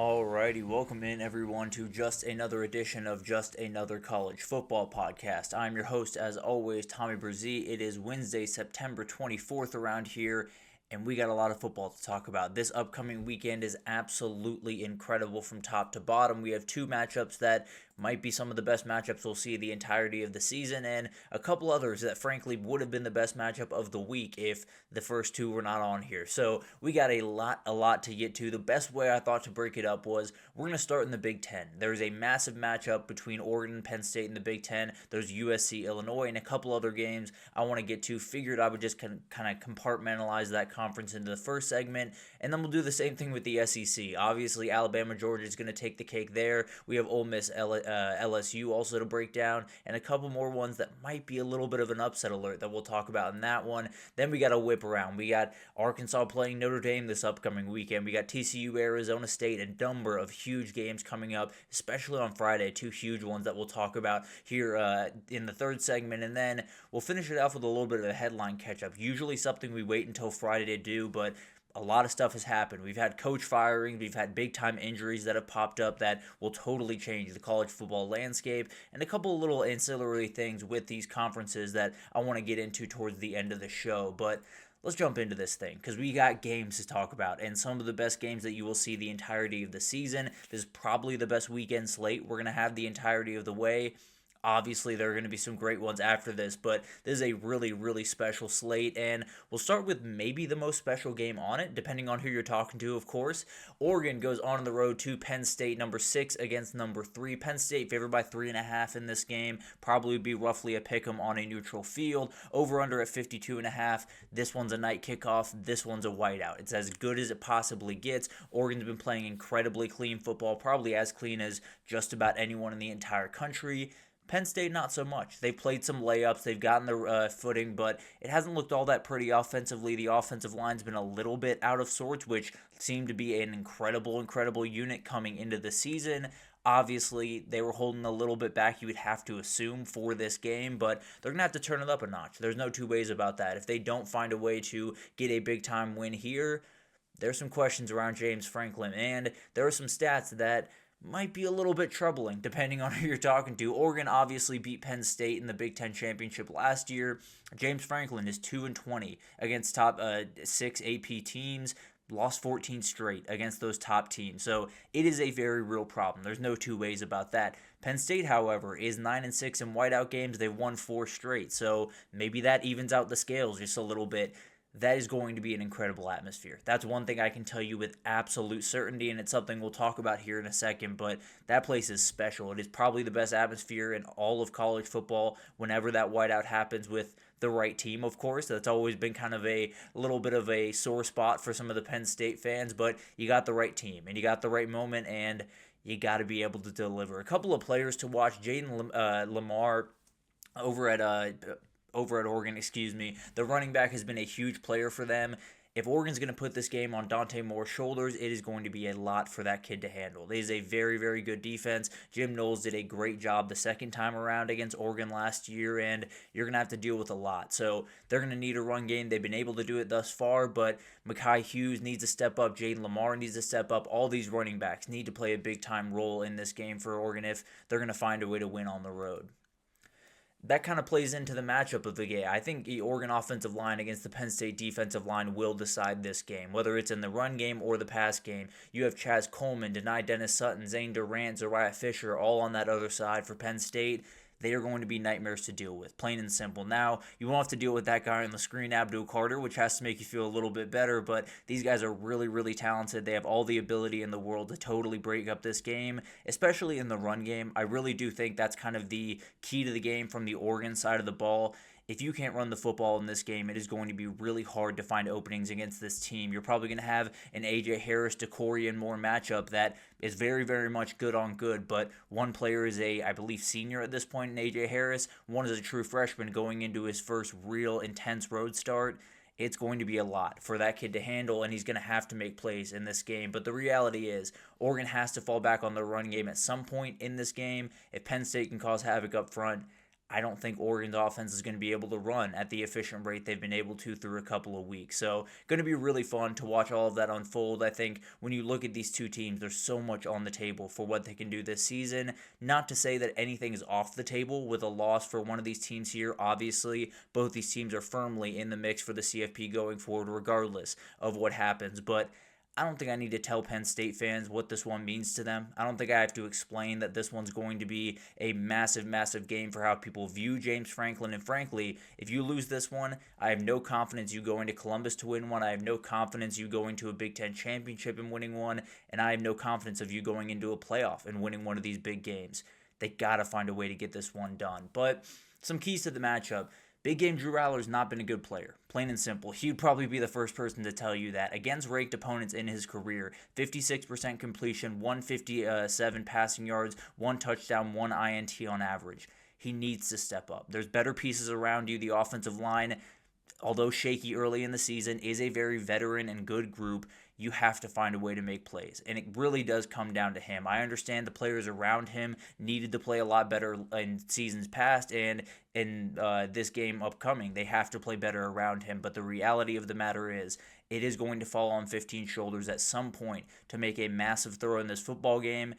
Alrighty, welcome in everyone to just another edition of Just Another College Football Podcast. I'm your host, as always, Tommy Brzee. It is Wednesday, September 24th around here, and we got a lot of football to talk about. This upcoming weekend is absolutely incredible from top to bottom. We have two matchups that might be some of the best matchups we'll see the entirety of the season, and a couple others that frankly would have been the best matchup of the week if the first two were not on here. So we got a lot to get to. The best way I thought to break it up was we're going to start in the Big Ten. There's a massive matchup between Oregon and Penn State in the Big Ten. There's USC, Illinois, and a couple other games I want to get to. Figured I would just kind of compartmentalize that conference into the first segment, and then we'll do the same thing with the SEC. Obviously, Alabama-Georgia is going to take the cake there. We have Ole Miss, LSU also to break down, and a couple more ones that might be a little bit of an upset alert that we'll talk about in that one. Then we got to whip around. We got Arkansas playing Notre Dame this upcoming weekend. We got TCU, Arizona State, a number of huge games coming up, especially on Friday. Two huge ones that we'll talk about here in the third segment, and then we'll finish it off with a little bit of a headline catch-up. Usually something we wait until Friday to do, but a lot of stuff has happened. We've had coach firings, we've had big-time injuries that have popped up that will totally change the college football landscape, and a couple of little ancillary things with these conferences that I want to get into towards the end of the show. But let's jump into this thing, because we got games to talk about, and some of the best games that you will see the entirety of the season. This is probably the best weekend slate we're going to have the entirety of the way. Obviously, there are going to be some great ones after this, but this is a really special slate, and we'll start with maybe the most special game on it, depending on who you're talking to, of course. Oregon goes on the road to Penn State, number 6 against number 3. Penn State favored by 3.5 in this game. Probably would be roughly a pick 'em on a neutral field. Over-under at 52.5. This one's a night kickoff. This one's a whiteout. It's as good as it possibly gets. Oregon's been playing incredibly clean football, probably as clean as just about anyone in the entire country. Penn State, not so much. They've played some layups. They've gotten their footing, but it hasn't looked all that pretty offensively. The offensive line's been a little bit out of sorts, which seemed to be an incredible unit coming into the season. Obviously, they were holding a little bit back, you would have to assume, for this game, but they're going to have to turn it up a notch. There's no two ways about that. If they don't find a way to get a big-time win here, there's some questions around James Franklin, and there are some stats that might be a little bit troubling depending on who you're talking to. Oregon obviously beat Penn State in the Big Ten Championship last year. James Franklin is 2-20 against top 6 AP teams. Lost 14 straight against those top teams. So it is a very real problem. There's no two ways about that. Penn State, however, is 9-6 in whiteout games. They've won 4 straight. So maybe that evens out the scales just a little bit. That is going to be an incredible atmosphere. That's one thing I can tell you with absolute certainty, and it's something we'll talk about here in a second, but that place is special. It is probably the best atmosphere in all of college football whenever that whiteout happens with the right team, of course. That's always been kind of a little bit of a sore spot for some of the Penn State fans, but you got the right team, and you got the right moment, and you got to be able to deliver. A couple of players to watch. Jaden Lamar over at Oregon, the running back has been a huge player for them. If Oregon's going to put this game on Dante Moore's shoulders, it is going to be a lot for that kid to handle. It is a very good defense. Jim Knowles did a great job the second time around against Oregon last year, and you're going to have to deal with a lot. So they're going to need a run game. They've been able to do it thus far, but Mekhi Hughes needs to step up. Jaden Lamar needs to step up. All these running backs need to play a big-time role in this game for Oregon if they're going to find a way to win on the road. That kind of plays into the matchup of the game. I think the Oregon offensive line against the Penn State defensive line will decide this game, whether it's in the run game or the pass game. You have Chaz Coleman, Denai Dennis Sutton, Zane Durant, Zariah Fisher all on that other side for Penn State. They are going to be nightmares to deal with, plain and simple. Now, you won't have to deal with that guy on the screen, Abdul Carter, which has to make you feel a little bit better, but these guys are really talented. They have all the ability in the world to totally break up this game, especially in the run game. I really do think that's kind of the key to the game from the Oregon side of the ball. If you can't run the football in this game, it is going to be really hard to find openings against this team. You're probably going to have an A.J. Harris, DeCorian Moore matchup that is very much good on good, but one player is I believe, senior at this point in A.J. Harris. One is a true freshman going into his first real intense road start. It's going to be a lot for that kid to handle, and he's going to have to make plays in this game. But the reality is, Oregon has to fall back on the run game at some point in this game. If Penn State can cause havoc up front, I don't think Oregon's offense is going to be able to run at the efficient rate they've been able to through a couple of weeks. So, going to be really fun to watch all of that unfold. I think when you look at these two teams, there's so much on the table for what they can do this season. Not to say that anything is off the table with a loss for one of these teams here. Obviously, both these teams are firmly in the mix for the CFP going forward, regardless of what happens. But I don't think I need to tell Penn State fans what this one means to them. I don't think I have to explain that this one's going to be a massive, massive game for how people view James Franklin. And frankly, if you lose this one, I have no confidence you going to Columbus to win one. I have no confidence you going to a Big Ten championship and winning one. And I have no confidence of you going into a playoff and winning one of these big games. They got to find a way to get this one done. But some keys to the matchup. Big game Drew Aller's not been a good player, plain and simple. He'd probably be the first person to tell you that. Against ranked opponents in his career, 56% completion, 157 passing yards, 1 touchdown, 1 INT on average. He needs to step up. There's better pieces around you. The offensive line, although shaky early in the season, is a very veteran and good group. You have to find a way to make plays. And it really does come down to him. I understand the players around him needed to play a lot better in seasons past and in this game upcoming. They have to play better around him. But the reality of the matter is it is going to fall on 15 shoulders at some point to make a massive throw in this football game.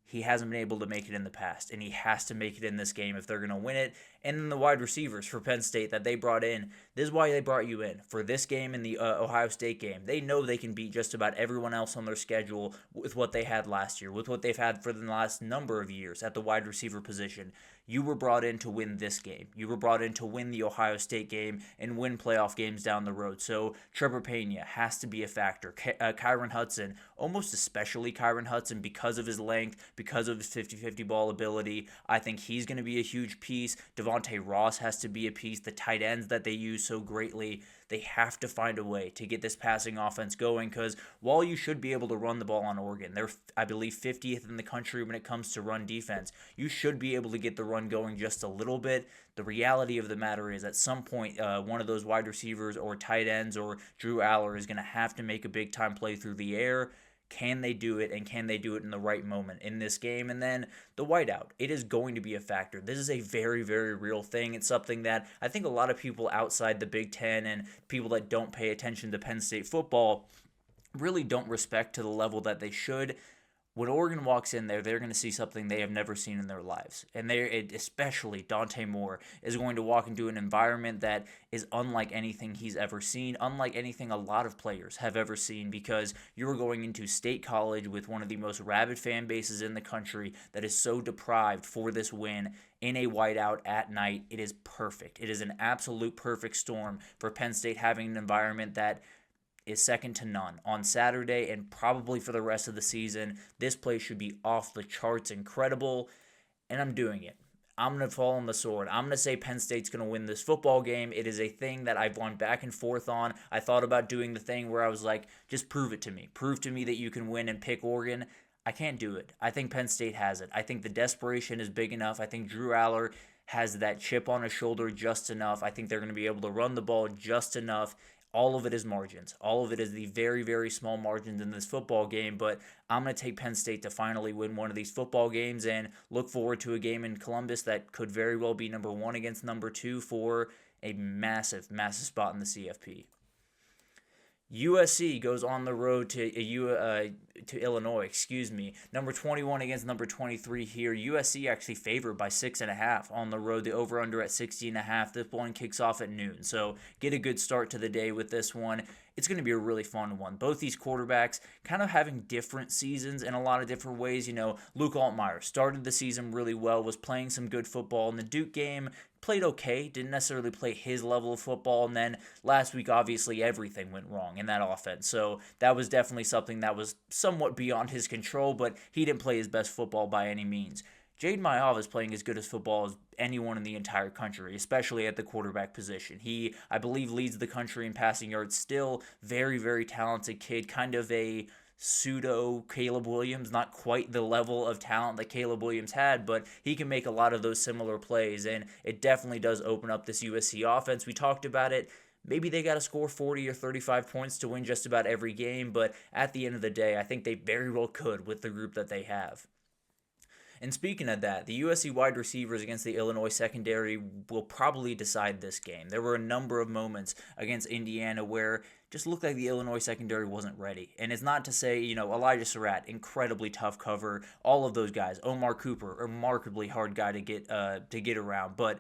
He hasn't been able to make it in the past, and he has to make it in this game if they're going to win it. And then the wide receivers for Penn State that they brought in, this is why they brought you in. For this game and the Ohio State game, they know they can beat just about everyone else on their schedule with what they had last year, with what they've had for the last number of years at the wide receiver position. You were brought in to win this game. You were brought in to win the Ohio State game and win playoff games down the road. So Trevor Pena has to be a factor. Kyron Hudson, almost especially Kyron Hudson, because of his length, because of his 50-50 ball ability, I think he's going to be a huge piece. Devontae Ross has to be a piece. The tight ends that they use so greatly, they have to find a way to get this passing offense going because while you should be able to run the ball on Oregon, they're, I believe, 50th in the country when it comes to run defense. You should be able to get the run going just a little bit. The reality of the matter is at some point, one of those wide receivers or tight ends or Drew Aller is going to have to make a big-time play through the air. Can they do it, and can they do it in the right moment in this game? And then the whiteout. It is going to be a factor. This is a very, very real thing. It's something that I think a lot of people outside the Big Ten and people that don't pay attention to Penn State football really don't respect to the level that they should. When Oregon walks in there, they're going to see something they have never seen in their lives. And especially Dante Moore is going to walk into an environment that is unlike anything he's ever seen, unlike anything a lot of players have ever seen, because you're going into State College with one of the most rabid fan bases in the country that is so deprived for this win in a whiteout at night. It is perfect. It is an absolute perfect storm for Penn State having an environment that is second to none. On Saturday and probably for the rest of the season, this place should be off the charts incredible, and I'm doing it. I'm going to fall on the sword. I'm going to say Penn State's going to win this football game. It is a thing that I've gone back and forth on. I thought about doing the thing where I was like, just prove it to me. Prove to me that you can win and pick Oregon. I can't do it. I think Penn State has it. I think the desperation is big enough. I think Drew Aller has that chip on his shoulder just enough. I think they're going to be able to run the ball just enough. All of it is margins. All of it is the very, very small margins in this football game, but I'm going to take Penn State to finally win one of these football games and look forward to a game in Columbus that could very well be number 1 against number 2 for a massive, massive spot in the CFP. USC goes on the road to Illinois, Number 21 against number 23 here. USC actually favored by 6.5 on the road. The over-under at 60.5. This one kicks off at noon, so get a good start to the day with this one. It's going to be a really fun one. Both these quarterbacks kind of having different seasons in a lot of different ways. Luke Altmaier started the season really well, was playing some good football in the Duke game, played okay, didn't necessarily play his level of football, and then last week, obviously, everything went wrong in that offense. So that was definitely something that was somewhat beyond his control, but he didn't play his best football by any means. Jaden Mayav is playing as good as football as anyone in the entire country, especially at the quarterback position. He, I believe, leads the country in passing yards still. Very, very talented kid, kind of a pseudo Caleb Williams, not quite the level of talent that Caleb Williams had, but he can make a lot of those similar plays, and it definitely does open up this USC offense. We talked about it. Maybe they got to score 40 or 35 points to win just about every game, but at the end of the day, I think they very well could with the group that they have. And speaking of that, the USC wide receivers against the Illinois secondary will probably decide this game. There were a number of moments against Indiana where just looked like the Illinois secondary wasn't ready. And it's not to say, Elijah Surratt, incredibly tough cover. All of those guys. Omar Cooper, a remarkably hard guy to get around. But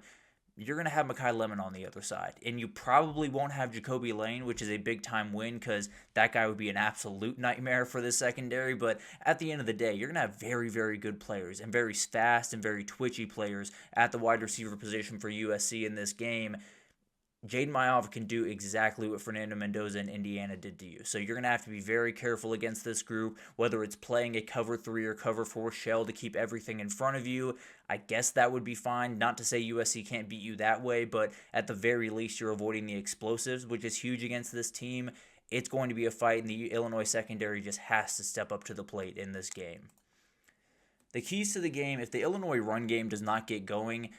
you're going to have Mekhi Lemon on the other side. And you probably won't have Jacoby Lane, which is a big-time win because that guy would be an absolute nightmare for the secondary. But at the end of the day, you're going to have very, very good players and very fast and very twitchy players at the wide receiver position for USC in this game. Jaden Mayav can do exactly what Fernando Mendoza in Indiana did to you. So you're going to have to be very careful against this group, whether it's playing a cover 3 or cover 4 shell to keep everything in front of you. I guess that would be fine. Not to say USC can't beat you that way, but at the very least you're avoiding the explosives, which is huge against this team. It's going to be a fight, and the Illinois secondary just has to step up to the plate in this game. The keys to the game, if the Illinois run game does not get going,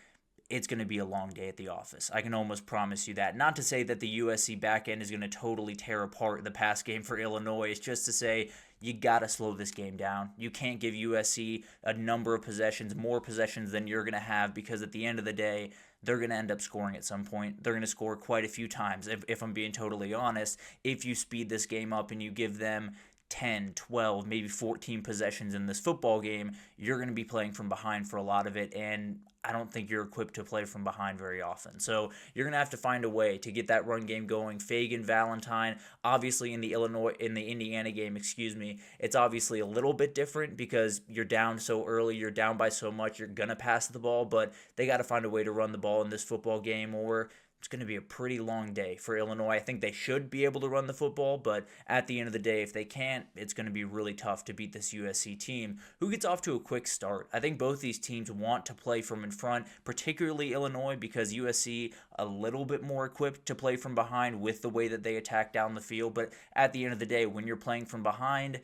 it's going to be a long day at the office. I can almost promise you that. Not to say that the USC back end is going to totally tear apart the pass game for Illinois. It's just to say you got to slow this game down. You can't give USC a number of possessions, more possessions than you're going to have, because at the end of the day, they're going to end up scoring at some point. They're going to score quite a few times, if I'm being totally honest, if you speed this game up and you give them 10, 12, maybe 14 possessions in this football game. You're going to be playing from behind for a lot of it, and I don't think you're equipped to play from behind very often. So you're going to have to find a way to get that run game going. Fagan, Valentine, obviously in the Indiana game, it's obviously a little bit different because you're down so early, you're down by so much, you're going to pass the ball, but they got to find a way to run the ball in this football game, or it's going to be a pretty long day for Illinois. I think they should be able to run the football, but at the end of the day, if they can't, it's going to be really tough to beat this USC team, who gets off to a quick start. I think both these teams want to play from in front, particularly Illinois, because USC a little bit more equipped to play from behind with the way that they attack down the field. But at the end of the day, when you're playing from behind,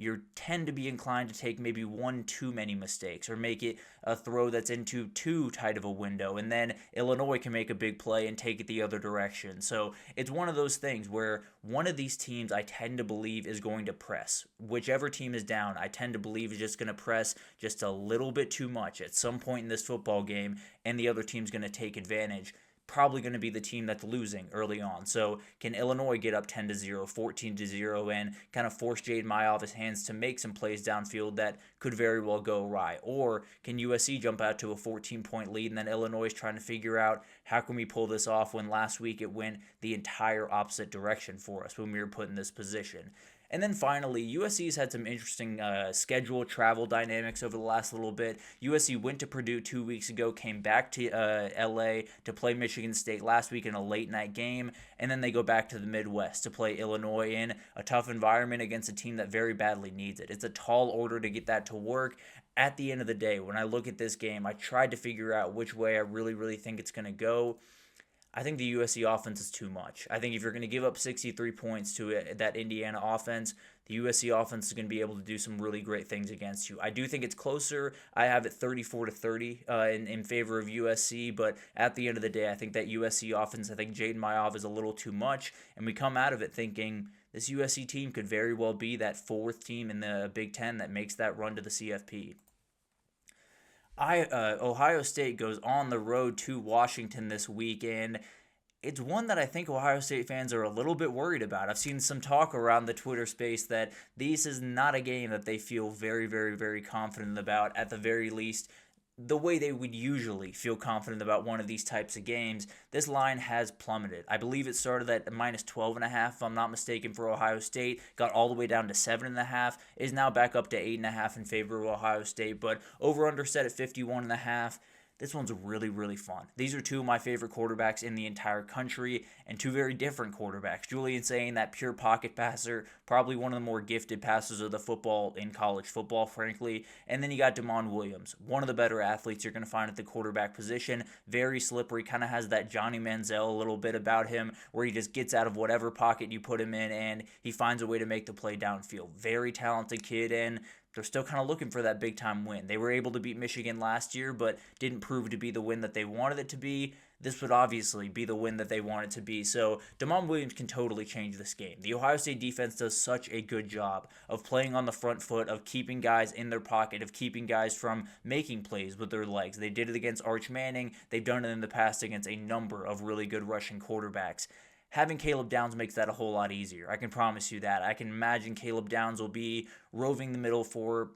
you tend to be inclined to take maybe one too many mistakes or make it a throw that's into too tight of a window, and then Illinois can make a big play and take it the other direction. So it's one of those things where one of these teams I tend to believe is going to press. Whichever team is down, I tend to believe is just going to press just a little bit too much at some point in this football game, and the other team's going to take advantage. Probably going to be the team that's losing early on. So can Illinois get up 10-0, 14-0, and kind of force Jaden Mayav off his hands to make some plays downfield that could very well go awry? Or can USC jump out to a 14-point lead, and then Illinois is trying to figure out how can we pull this off when last week it went the entire opposite direction for us when we were put in this position? And then finally, USC's had some interesting schedule travel dynamics over the last little bit. USC went to Purdue 2 weeks ago, came back to LA to play Michigan State last week in a late night game, and then they go back to the Midwest to play Illinois in a tough environment against a team that very badly needs it. It's a tall order to get that to work. At the end of the day, when I look at this game, I tried to figure out which way I really, really think it's going to go. I think the USC offense is too much. I think if you're going to give up 63 points to that Indiana offense, the USC offense is going to be able to do some really great things against you. I do think it's closer. I have it 34-30 in favor of USC, but at the end of the day, I think that USC offense, I think Jaden Mayav is a little too much, and we come out of it thinking this USC team could very well be that fourth team in the Big Ten that makes that run to the CFP. Ohio State goes on the road to Washington this weekend. It's one that I think Ohio State fans are a little bit worried about. I've seen some talk around the Twitter space that this is not a game that they feel very, very, very confident about, at the very least the way they would usually feel confident about one of these types of games. This line has plummeted. I believe it started at minus 12.5, if I'm not mistaken, for Ohio State, got all the way down to 7.5, is now back up to 8.5 in favor of Ohio State, but over-under set at 51.5. This one's really, really fun. These are two of my favorite quarterbacks in the entire country, and two very different quarterbacks. Julian Sayin, that pure pocket passer, probably one of the more gifted passers of the football in college football, frankly. And then you got Damon Williams, one of the better athletes you're going to find at the quarterback position. Very slippery, kind of has that Johnny Manziel a little bit about him, where he just gets out of whatever pocket you put him in, and he finds a way to make the play downfield. Very talented kid, and they're still kind of looking for that big-time win. They were able to beat Michigan last year, but didn't prove to be the win that they wanted it to be. This would obviously be the win that they want it to be. So Damon Williams can totally change this game. The Ohio State defense does such a good job of playing on the front foot, of keeping guys in their pocket, of keeping guys from making plays with their legs. They did it against Arch Manning. They've done it in the past against a number of really good rushing quarterbacks. Having Caleb Downs makes that a whole lot easier. I can promise you that. I can imagine Caleb Downs will be roving the middle for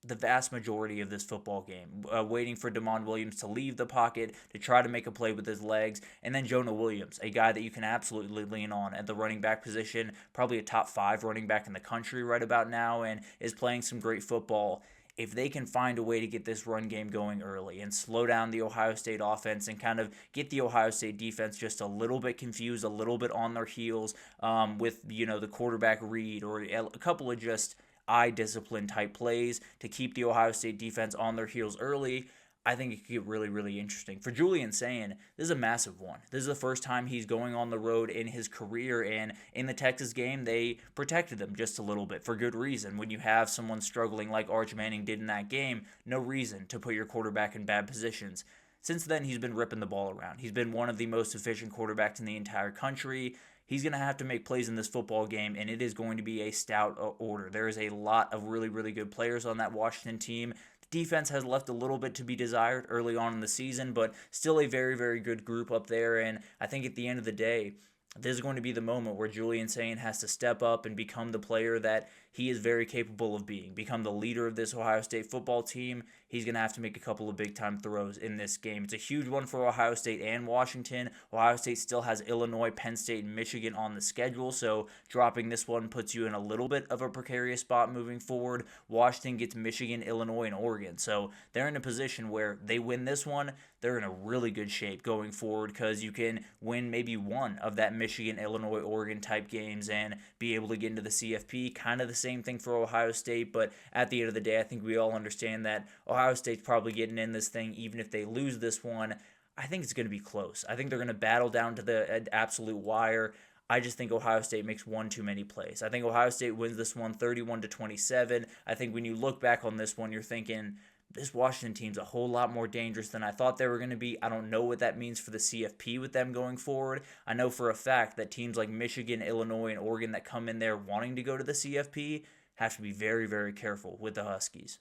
the vast majority of this football game, waiting for Damon Williams to leave the pocket to try to make a play with his legs, and then Jonah Williams, a guy that you can absolutely lean on at the running back position, probably a top 5 running back in the country right about now, and is playing some great football. If they can find a way to get this run game going early and slow down the Ohio State offense and kind of get the Ohio State defense just a little bit confused, a little bit on their heels with, the quarterback read or a couple of just eye discipline type plays to keep the Ohio State defense on their heels early, I think it could get really, really interesting. For Julian Sayin, this is a massive one. This is the first time he's going on the road in his career, and in the Texas game, they protected them just a little bit for good reason. When you have someone struggling like Arch Manning did in that game, no reason to put your quarterback in bad positions. Since then, he's been ripping the ball around. He's been one of the most efficient quarterbacks in the entire country. He's going to have to make plays in this football game, and it is going to be a stout order. There is a lot of really, really good players on that Washington team. The defense has left a little bit to be desired early on in the season, but still a very, very good group up there. And I think at the end of the day, this is going to be the moment where Julian Sayin has to step up and become the player that he is very capable of being, become the leader of this Ohio State football team. He's going to have to make a couple of big-time throws in this game. It's a huge one for Ohio State and Washington. Ohio State still has Illinois, Penn State, and Michigan on the schedule, so dropping this one puts you in a little bit of a precarious spot moving forward. Washington gets Michigan, Illinois, and Oregon, so they're in a position where they win this one, they're in a really good shape going forward because you can win maybe one of that Michigan, Illinois, Oregon type games and be able to get into the CFP. Kind of the same thing for Ohio State, but at the end of the day, I think we all understand that Ohio State's probably getting in this thing even if they lose this one. I think it's going to be close. I think they're going to battle down to the absolute wire. I just think Ohio State makes one too many plays. I think Ohio State wins this one 31-27. I think when you look back on this one, you're thinking, this Washington team's a whole lot more dangerous than I thought they were going to be. I don't know what that means for the CFP with them going forward. I know for a fact that teams like Michigan, Illinois, and Oregon that come in there wanting to go to the CFP have to be very, very careful with the Huskies.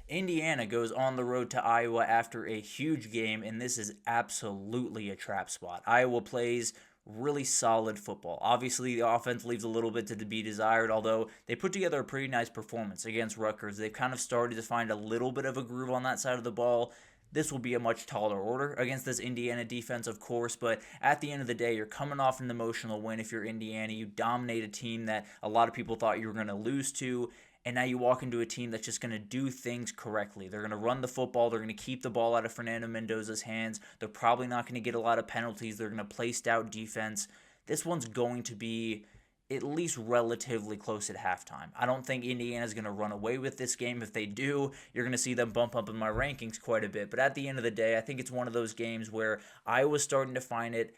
Indiana goes on the road to Iowa after a huge game, and this is absolutely a trap spot. Iowa plays really solid football. Obviously, the offense leaves a little bit to be desired, although they put together a pretty nice performance against Rutgers. They've kind of started to find a little bit of a groove on that side of the ball. This will be a much taller order against this Indiana defense, of course, but at the end of the day, you're coming off an emotional win if you're Indiana. You dominate a team that a lot of people thought you were going to lose to, and now you walk into a team that's just going to do things correctly. They're going to run the football. They're going to keep the ball out of Fernando Mendoza's hands. They're probably not going to get a lot of penalties. They're going to play stout defense. This one's going to be at least relatively close at halftime. I don't think Indiana's going to run away with this game. If they do, you're going to see them bump up in my rankings quite a bit. But at the end of the day, I think it's one of those games where Iowa's starting to find it.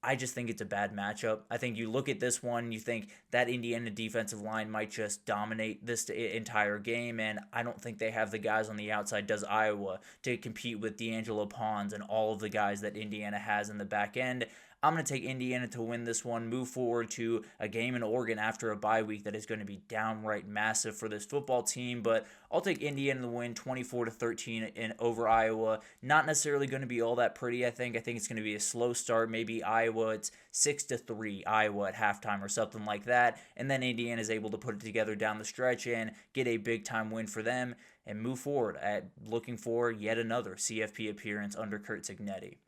I just think it's a bad matchup. I think you look at this one, you think that Indiana defensive line might just dominate this entire game, and I don't think they have the guys on the outside, does Iowa, to compete with D'Angelo Pons and all of the guys that Indiana has in the back end. I'm going to take Indiana to win this one, move forward to a game in Oregon after a bye week that is going to be downright massive for this football team, but I'll take Indiana to win 24-13 in over Iowa. Not necessarily going to be all that pretty, I think. I think it's going to be a slow start. Maybe Iowa, it's 6-3 Iowa at halftime or something like that, and then Indiana is able to put it together down the stretch and get a big-time win for them and move forward at looking for yet another CFP appearance under Kurt Cignetti.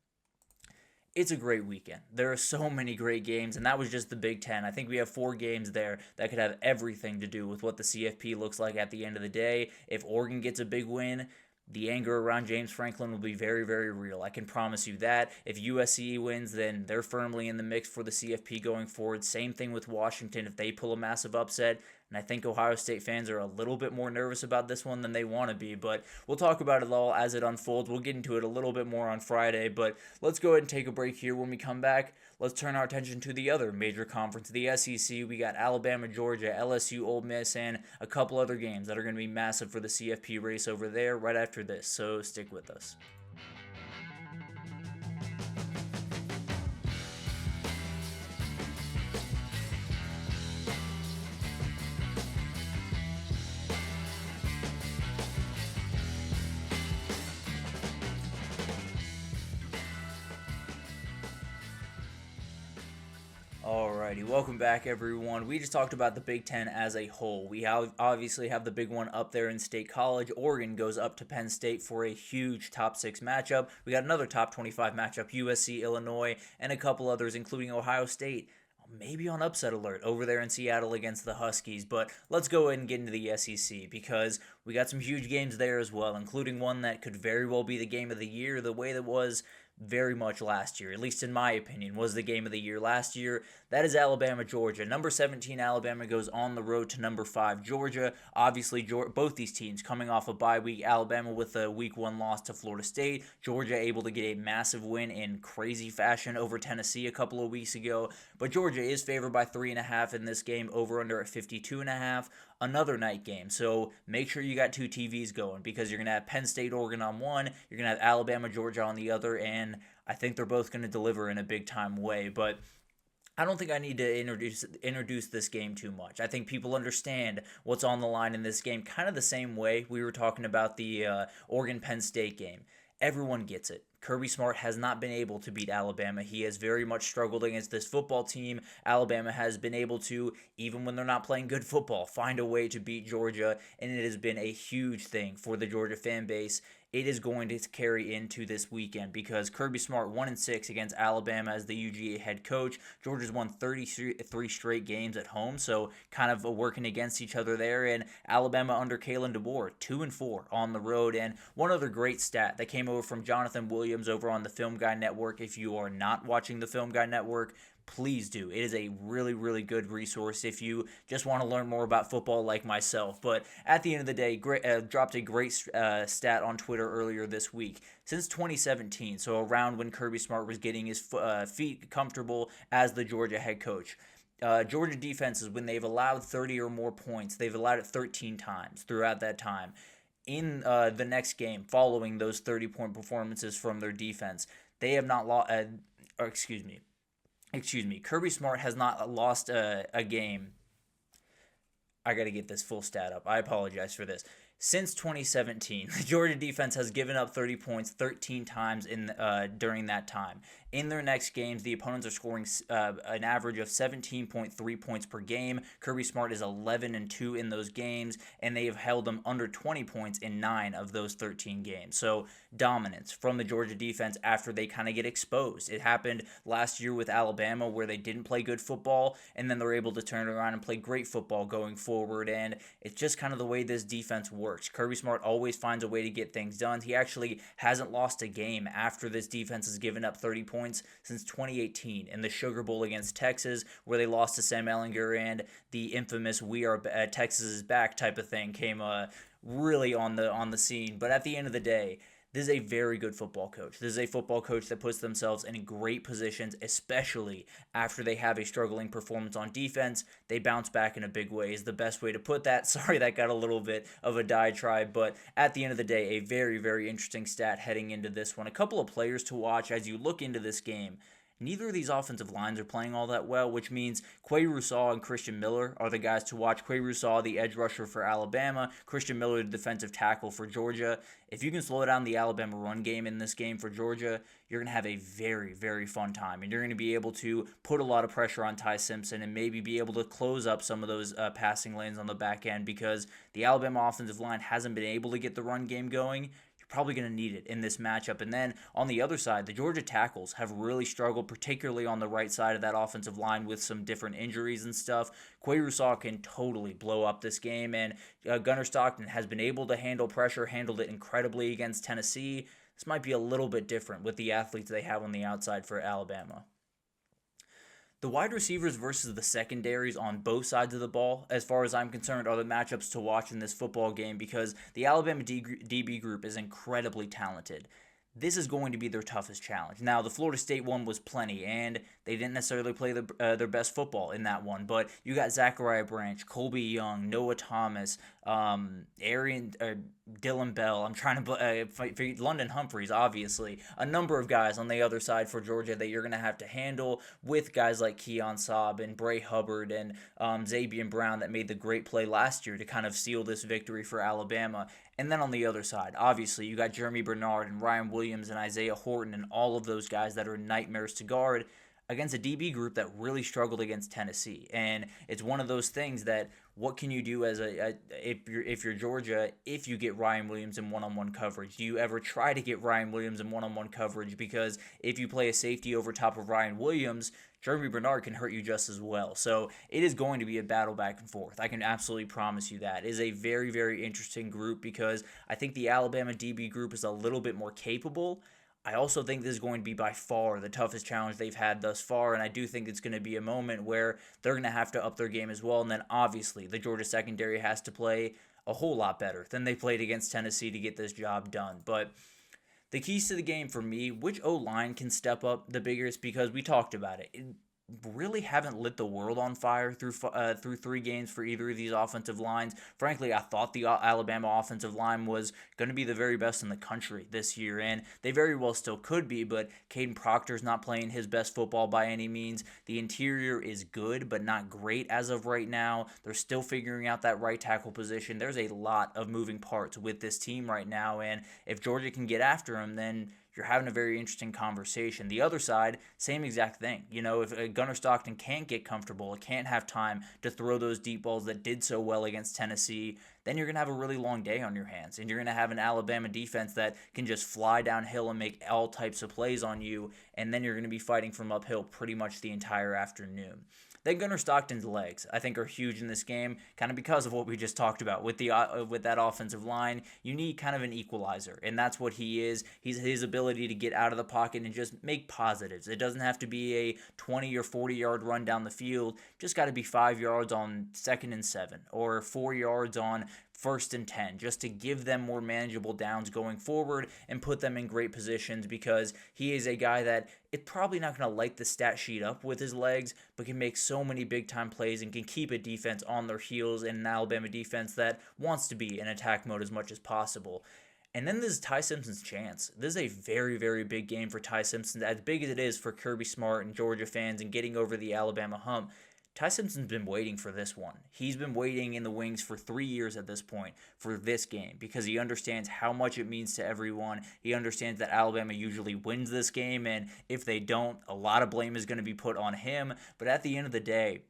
It's a great weekend. There are so many great games, and that was just the Big Ten. I think we have 4 games there that could have everything to do with what the CFP looks like at the end of the day. If Oregon gets a big win, the anger around James Franklin will be very, very real. I can promise you that. If USC wins, then they're firmly in the mix for the CFP going forward. Same thing with Washington. If they pull a massive upset, And I think Ohio State fans are a little bit more nervous about this one than they want to be. But we'll talk about it all as it unfolds. We'll get into it a little bit more on Friday. But let's go ahead and take a break here. When we come back, let's turn our attention to the other major conference, the SEC. We got Alabama-Georgia, LSU-Ole Miss, and a couple other games that are going to be massive for the CFP race over there right after this. So stick with us. Alrighty, welcome back everyone. We just talked about the Big Ten as a whole. We obviously have the big one up there in State College. Oregon goes up to Penn State for a huge top 6 matchup. We got another top 25 matchup, USC, Illinois, and a couple others, including Ohio State. Maybe on upset alert over there in Seattle against the Huskies. But let's go ahead and get into the SEC because we got some huge games there as well, including one that could very well be the game of the year, the way that was very much last year, at least in my opinion, was the game of the year last year. That is Alabama-Georgia. Number 17 Alabama goes on the road to number 5 Georgia. Obviously, both these teams coming off a bye week. Alabama with a week 1 loss to Florida State. Georgia able to get a massive win in crazy fashion over Tennessee a couple of weeks ago. But Georgia is favored by 3.5 in this game, over under at 52.5. Another night game, so make sure you got 2 TVs going because you're going to have Penn State, Oregon on one, you're going to have Alabama, Georgia on the other, and I think they're both going to deliver in a big-time way, but I don't think I need to introduce this game too much. I think people understand what's on the line in this game kind of the same way we were talking about the Oregon-Penn State game. Everyone gets it. Kirby Smart has not been able to beat Alabama. He has very much struggled against this football team. Alabama has been able to, even when they're not playing good football, find a way to beat Georgia, and it has been a huge thing for the Georgia fan base. It is going to carry into this weekend because Kirby Smart 1-6 against Alabama as the UGA head coach. Georgia's won 33 straight games at home, so kind of working against each other there. And Alabama under Kalen DeBoer 2-4 on the road. And one other great stat that came over from Jonathan Williams over on the Film Guy Network. If you are not watching the Film Guy Network, please do. It is a really, really good resource if you just want to learn more about football like myself. But at the end of the day, dropped a great stat on Twitter earlier this week. Since 2017, so around when Kirby Smart was getting his feet comfortable as the Georgia head coach, Georgia defenses, when they've allowed 30 or more points, they've allowed it 13 times throughout that time. In the next game, following those 30-point performances from their defense, they have not lost, Kirby Smart has not lost a game. I got to get this full stat up. I apologize for this. Since 2017, the Georgia defense has given up 30 points 13 times during that time. In their next games, the opponents are scoring an average of 17.3 points per game. Kirby Smart is 11-2 in those games, and they have held them under 20 points in 9 of those 13 games. So dominance from the Georgia defense after they kind of get exposed. It happened last year with Alabama where they didn't play good football, and then they're able to turn around and play great football going forward, and it's just kind of the way this defense works. Kirby Smart always finds a way to get things done. He actually hasn't lost a game after this defense has given up 30 points since 2018 in the Sugar Bowl against Texas, where they lost to Sam Ehlinger, and the infamous "We are Texas is back" type of thing came really on the scene. But at the end of the day, this is a very good football coach. This is a football coach that puts themselves in great positions, especially after they have a struggling performance on defense. They bounce back in a big way is the best way to put that. Sorry, that got a little bit of a diatribe, but at the end of the day, a very, very interesting stat heading into this one. A couple of players to watch as you look into this game. Neither of these offensive lines are playing all that well, which means Quay Rousseau and Christian Miller are the guys to watch. Quay Rousseau, the edge rusher for Alabama. Christian Miller, the defensive tackle for Georgia. If you can slow down the Alabama run game in this game for Georgia, you're going to have a very, very fun time. And you're going to be able to put a lot of pressure on Ty Simpson and maybe be able to close up some of those passing lanes on the back end because the Alabama offensive line hasn't been able to get the run game going. Probably going to need it in this matchup. And then on the other side, the Georgia tackles have really struggled, particularly on the right side of that offensive line with some different injuries and stuff. Quay Rousseau can totally blow up this game, and Gunnar Stockton has been able to handle pressure, handled it incredibly against Tennessee. This might be a little bit different with the athletes they have on the outside for Alabama. The wide receivers versus the secondaries on both sides of the ball, as far as I'm concerned, are the matchups to watch in this football game because the Alabama DB group is incredibly talented. This is going to be their toughest challenge. Now, the Florida State one was plenty, and they didn't necessarily play their best football in that one. But you got Zachariah Branch, Colby Young, Noah Thomas, Dylan Bell. I'm trying to fight for London Humphreys, obviously. A number of guys on the other side for Georgia that you're going to have to handle with guys like Keon Saab and Bray Hubbard and Zabian Brown that made the great play last year to kind of seal this victory for Alabama. And then on the other side, obviously, you got Jeremy Bernard and Ryan Williams and Isaiah Horton and all of those guys that are nightmares to guard against a DB group that really struggled against Tennessee. And it's one of those things that what can you do as if you're Georgia if you get Ryan Williams in one-on-one coverage? Do you ever try to get Ryan Williams in one-on-one coverage? Because if you play a safety over top of Ryan Williams, Jeremy Bernard can hurt you just as well. So it is going to be a battle back and forth. I can absolutely promise you that. It is a very, very interesting group because I think the Alabama DB group is a little bit more capable. I also think this is going to be by far the toughest challenge they've had thus far, and I do think it's going to be a moment where they're going to have to up their game as well, and then obviously the Georgia secondary has to play a whole lot better than they played against Tennessee to get this job done. But the keys to the game for me, which O-line can step up the biggest, because we talked about it. Really haven't lit the world on fire through 3 games for either of these offensive lines. Frankly, I thought the Alabama offensive line was going to be the very best in the country this year, and they very well still could be, but Caden Proctor's not playing his best football by any means. The interior is good, but not great as of right now. They're still figuring out that right tackle position. There's a lot of moving parts with this team right now, and if Georgia can get after them, then you're having a very interesting conversation. The other side, same exact thing. You know, if Gunnar Stockton can't get comfortable, can't have time to throw those deep balls that did so well against Tennessee, then you're going to have a really long day on your hands. And you're going to have an Alabama defense that can just fly downhill and make all types of plays on you. And then you're going to be fighting from uphill pretty much the entire afternoon. Then Gunnar Stockton's legs, I think, are huge in this game, kind of because of what we just talked about with that offensive line. You need kind of an equalizer, and that's what he is. He's his ability to get out of the pocket and just make positives. It doesn't have to be a 20 or 40-yard run down the field. Just got to be 5 yards on 2nd and 7 or 4 yards on 1st and 10, just to give them more manageable downs going forward and put them in great positions, because he is a guy that it's probably not going to light the stat sheet up with his legs, but can make so many big-time plays and can keep a defense on their heels in an Alabama defense that wants to be in attack mode as much as possible. And then this is Ty Simpson's chance. This is a very, very big game for Ty Simpson, as big as it is for Kirby Smart and Georgia fans and getting over the Alabama hump. Ty Simpson's been waiting for this one. He's been waiting in the wings for 3 years at this point for this game, because he understands how much it means to everyone. He understands that Alabama usually wins this game, and if they don't, a lot of blame is going to be put on him. But at the end of the day,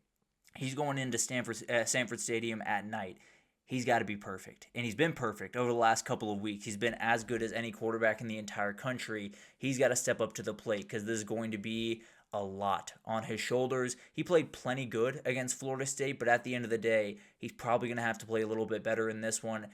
he's going into Sanford Stadium at night. He's got to be perfect, and he's been perfect over the last couple of weeks. He's been as good as any quarterback in the entire country. He's got to step up to the plate, because this is going to be a lot on his shoulders. He played plenty good against Florida State, but at the end of the day, he's probably going to have to play a little bit better in this one.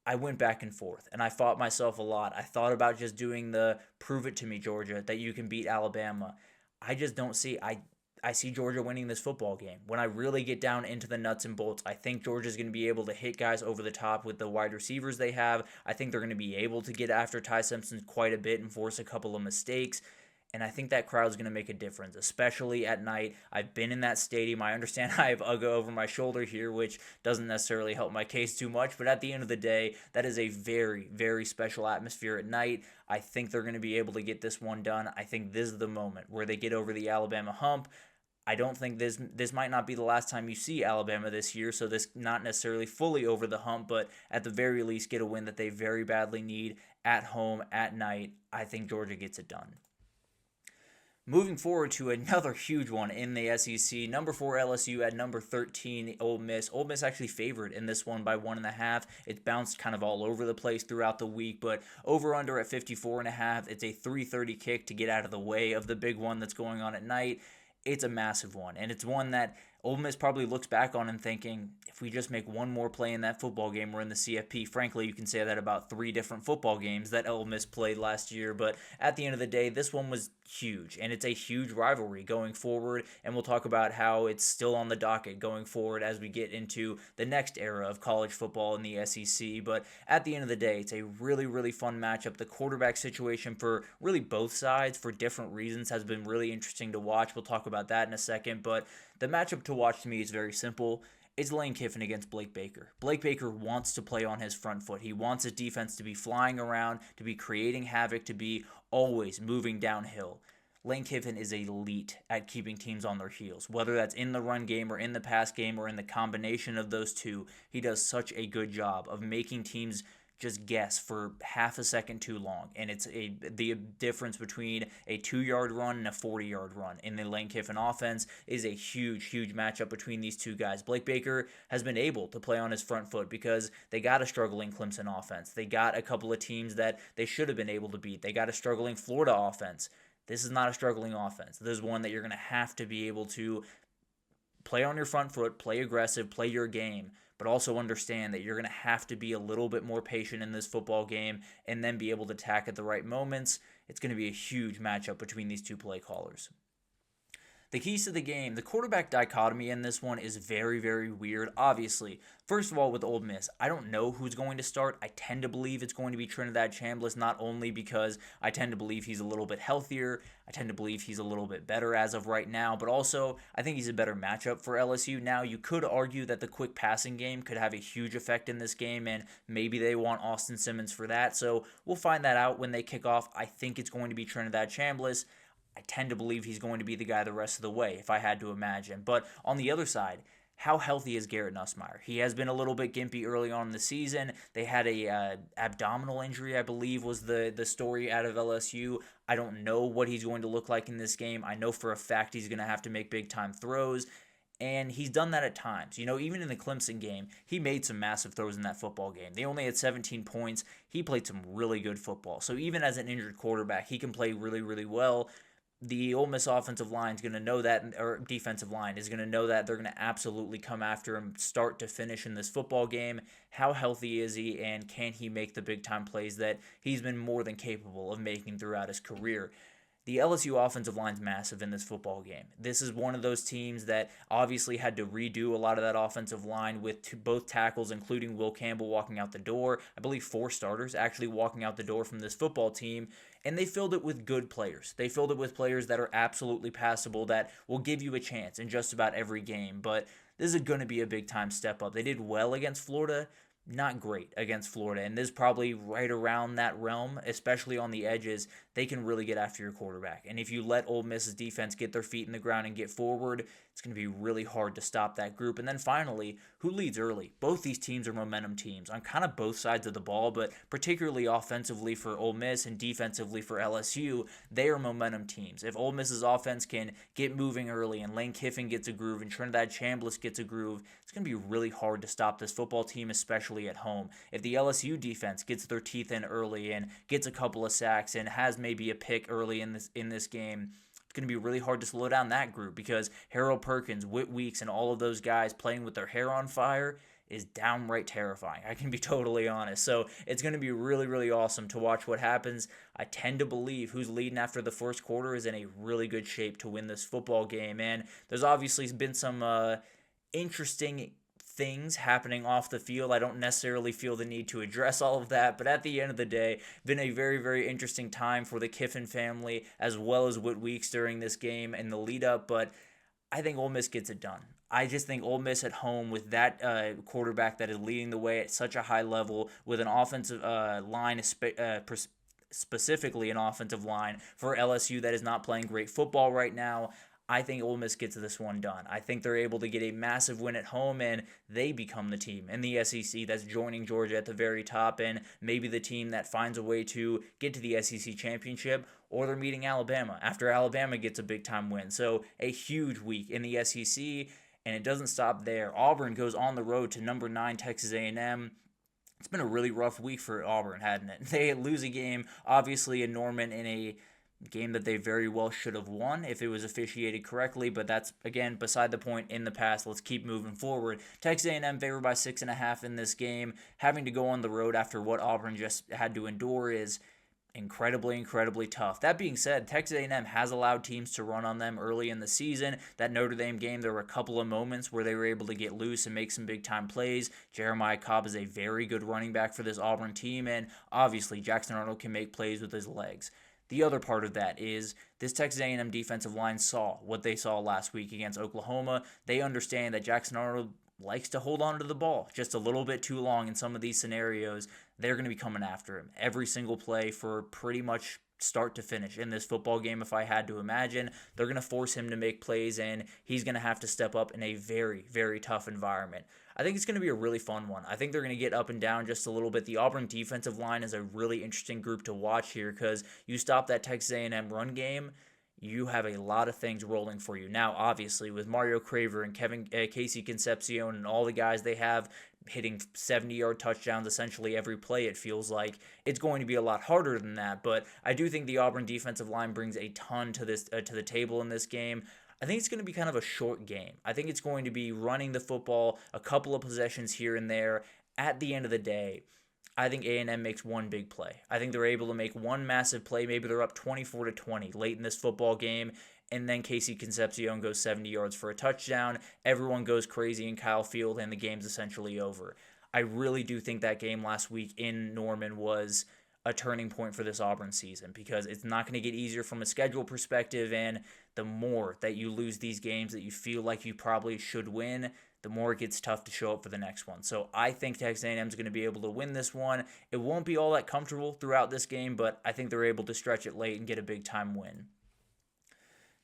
I went back and forth, and I fought myself a lot. I thought about just doing the prove it to me, Georgia, that you can beat Alabama. I just don't see, I see Georgia winning this football game. When I really get down into the nuts and bolts, I think Georgia's going to be able to hit guys over the top with the wide receivers they have. I think they're going to be able to get after Ty Simpson quite a bit and force a couple of mistakes. And I think that crowd's going to make a difference, especially at night. I've been in that stadium. I understand I have Uga over my shoulder here, which doesn't necessarily help my case too much. But at the end of the day, that is a very, very special atmosphere at night. I think they're going to be able to get this one done. I think this is the moment where they get over the Alabama hump. I don't think this might not be the last time you see Alabama this year, so this not necessarily fully over the hump, but at the very least get a win that they very badly need at home at night. I think Georgia gets it done. Moving forward to another huge one in the SEC, number 4 LSU at number 13 Ole Miss. Ole Miss actually favored in this one by 1.5. It bounced kind of all over the place throughout the week, but over/under at 54.5. It's a 3:30 kick to get out of the way of the big one that's going on at night. It's a massive one, and it's one that Ole Miss probably looks back on and thinking, if we just make one more play in that football game, we're in the CFP. Frankly, you can say that about 3 different football games that Ole Miss played last year, but at the end of the day, this one was huge, and it's a huge rivalry going forward, and we'll talk about how it's still on the docket going forward as we get into the next era of college football in the SEC, but at the end of the day, it's a really, really fun matchup. The quarterback situation for really both sides, for different reasons, has been really interesting to watch. We'll talk about that in a second, but the matchup to watch to me is very simple. It's Lane Kiffin against Blake Baker. Blake Baker wants to play on his front foot. He wants his defense to be flying around, to be creating havoc, to be always moving downhill. Lane Kiffin is elite at keeping teams on their heels. Whether that's in the run game or in the pass game or in the combination of those two, he does such a good job of making teams just guess for half a second too long. And it's the difference between a 2-yard run and a 40-yard run in the Lane Kiffin offense is a huge, huge matchup between these two guys. Blake Baker has been able to play on his front foot because they got a struggling Clemson offense. They got a couple of teams that they should have been able to beat. They got a struggling Florida offense. This is not a struggling offense. This is one that you're going to have to be able to play on your front foot, play aggressive, play your game, but also understand that you're going to have to be a little bit more patient in this football game and then be able to attack at the right moments. It's going to be a huge matchup between these two play callers. The keys to the game, the quarterback dichotomy in this one is very, very weird. Obviously, first of all, with Ole Miss, I don't know who's going to start. I tend to believe it's going to be Trinidad Chambliss, not only because I tend to believe he's a little bit healthier, I tend to believe he's a little bit better as of right now, but also I think he's a better matchup for LSU. Now, you could argue that the quick passing game could have a huge effect in this game, and maybe they want Austin Simmons for that, so we'll find that out when they kick off. I think it's going to be Trinidad Chambliss. I tend to believe he's going to be the guy the rest of the way, if I had to imagine. But on the other side, how healthy is Garrett Nussmeier? He has been a little bit gimpy early on in the season. They had a abdominal injury, I believe, was the story out of LSU. I don't know what he's going to look like in this game. I know for a fact he's going to have to make big-time throws. And he's done that at times. You know, even in the Clemson game, he made some massive throws in that football game. They only had 17 points. He played some really good football. So even as an injured quarterback, he can play really, really well. The Ole Miss offensive line is going to know that, or defensive line is going to know that. They're going to absolutely come after him start to finish in this football game. How healthy is he, and can he make the big-time plays that he's been more than capable of making throughout his career? The LSU offensive line's massive in this football game. This is one of those teams that obviously had to redo a lot of that offensive line with both tackles, including Will Campbell walking out the door. I believe 4 starters actually walking out the door from this football team, and they filled it with good players. They filled it with players that are absolutely passable, that will give you a chance in just about every game, but this is going to be a big-time step up. They did well against Florida, not great against Florida, and this is probably right around that realm, especially on the edges. They can really get after your quarterback, and if you let Ole Miss's defense get their feet in the ground and get forward, it's going to be really hard to stop that group. And then finally, who leads early? Both these teams are momentum teams on kind of both sides of the ball, but particularly offensively for Ole Miss and defensively for LSU, they are momentum teams. If Ole Miss's offense can get moving early and Lane Kiffin gets a groove and Trinidad Chambliss gets a groove, it's going to be really hard to stop this football team, especially at home. If the LSU defense gets their teeth in early and gets a couple of sacks and has maybe a pick early in this game, it's going to be really hard to slow down that group, because Harold Perkins, Whit Weeks, and all of those guys playing with their hair on fire is downright terrifying. I can be totally honest. So it's going to be really, really awesome to watch what happens. I tend to believe who's leading after the first quarter is in a really good shape to win this football game. And there's obviously been some interesting things happening off the field. I don't necessarily feel the need to address all of that, but at the end of the day, been a very, very interesting time for the Kiffin family as well as Whit Weeks during this game and the lead up, but I think Ole Miss gets it done. I just think Ole Miss at home with that quarterback that is leading the way at such a high level, with an offensive line, specifically an offensive line for LSU that is not playing great football right now, I think Ole Miss gets this one done. I think they're able to get a massive win at home, and they become the team in the SEC that's joining Georgia at the very top, and maybe the team that finds a way to get to the SEC championship, or they're meeting Alabama after Alabama gets a big-time win. So a huge week in the SEC, and it doesn't stop there. Auburn goes on the road to number 9 Texas A&M. It's been a really rough week for Auburn, hadn't it? They lose a game, obviously, in Norman in a Game that they very well should have won if it was officiated correctly, but that's, again, beside the point in the past. Let's keep moving forward. Texas A&M favored by 6.5 in this game. Having to go on the road after what Auburn just had to endure is incredibly tough. That being said, Texas A&M has allowed teams to run on them early in the season. That Notre Dame game, there were a couple of moments where they were able to get loose and make some big-time plays. Jeremiah Cobb is a very good running back for this Auburn team, and obviously Jackson Arnold can make plays with his legs. The other part of that is this Texas A&M defensive line saw what they saw last week against Oklahoma. They understand that Jackson Arnold likes to hold on to the ball just a little bit too long in some of these scenarios. They're going to be coming after him every single play for pretty much start to finish in this football game. If I had to imagine, they're going to force him to make plays, and he's going to have to step up in a very tough environment. I think it's going to be a really fun one. I think they're going to get up and down just a little bit. The Auburn defensive line is a really interesting group to watch here because you stop that Texas A&M run game, you have a lot of things rolling for you. Now, obviously, with Mario Craver and Casey Concepcion and all the guys they have hitting 70-yard touchdowns essentially every play, it feels like it's going to be a lot harder than that. But I do think the Auburn defensive line brings a ton to this to the table in this game. I think it's going to be kind of a short game. I think it's going to be running the football, a couple of possessions here and there. At the end of the day, I think A&M makes one big play. I think they're able to make one massive play. Maybe they're up 24-20 late in this football game, and then Casey Concepcion goes 70 yards for a touchdown. Everyone goes crazy in Kyle Field, and the game's essentially over. I really do think that game last week in Norman was a turning point for this Auburn season because it's not going to get easier from a schedule perspective, and the more that you lose these games that you feel like you probably should win, the more it gets tough to show up for the next one. So I think Texas A&M is going to be able to win this one. It won't be all that comfortable throughout this game, but I think they're able to stretch it late and get a big-time win.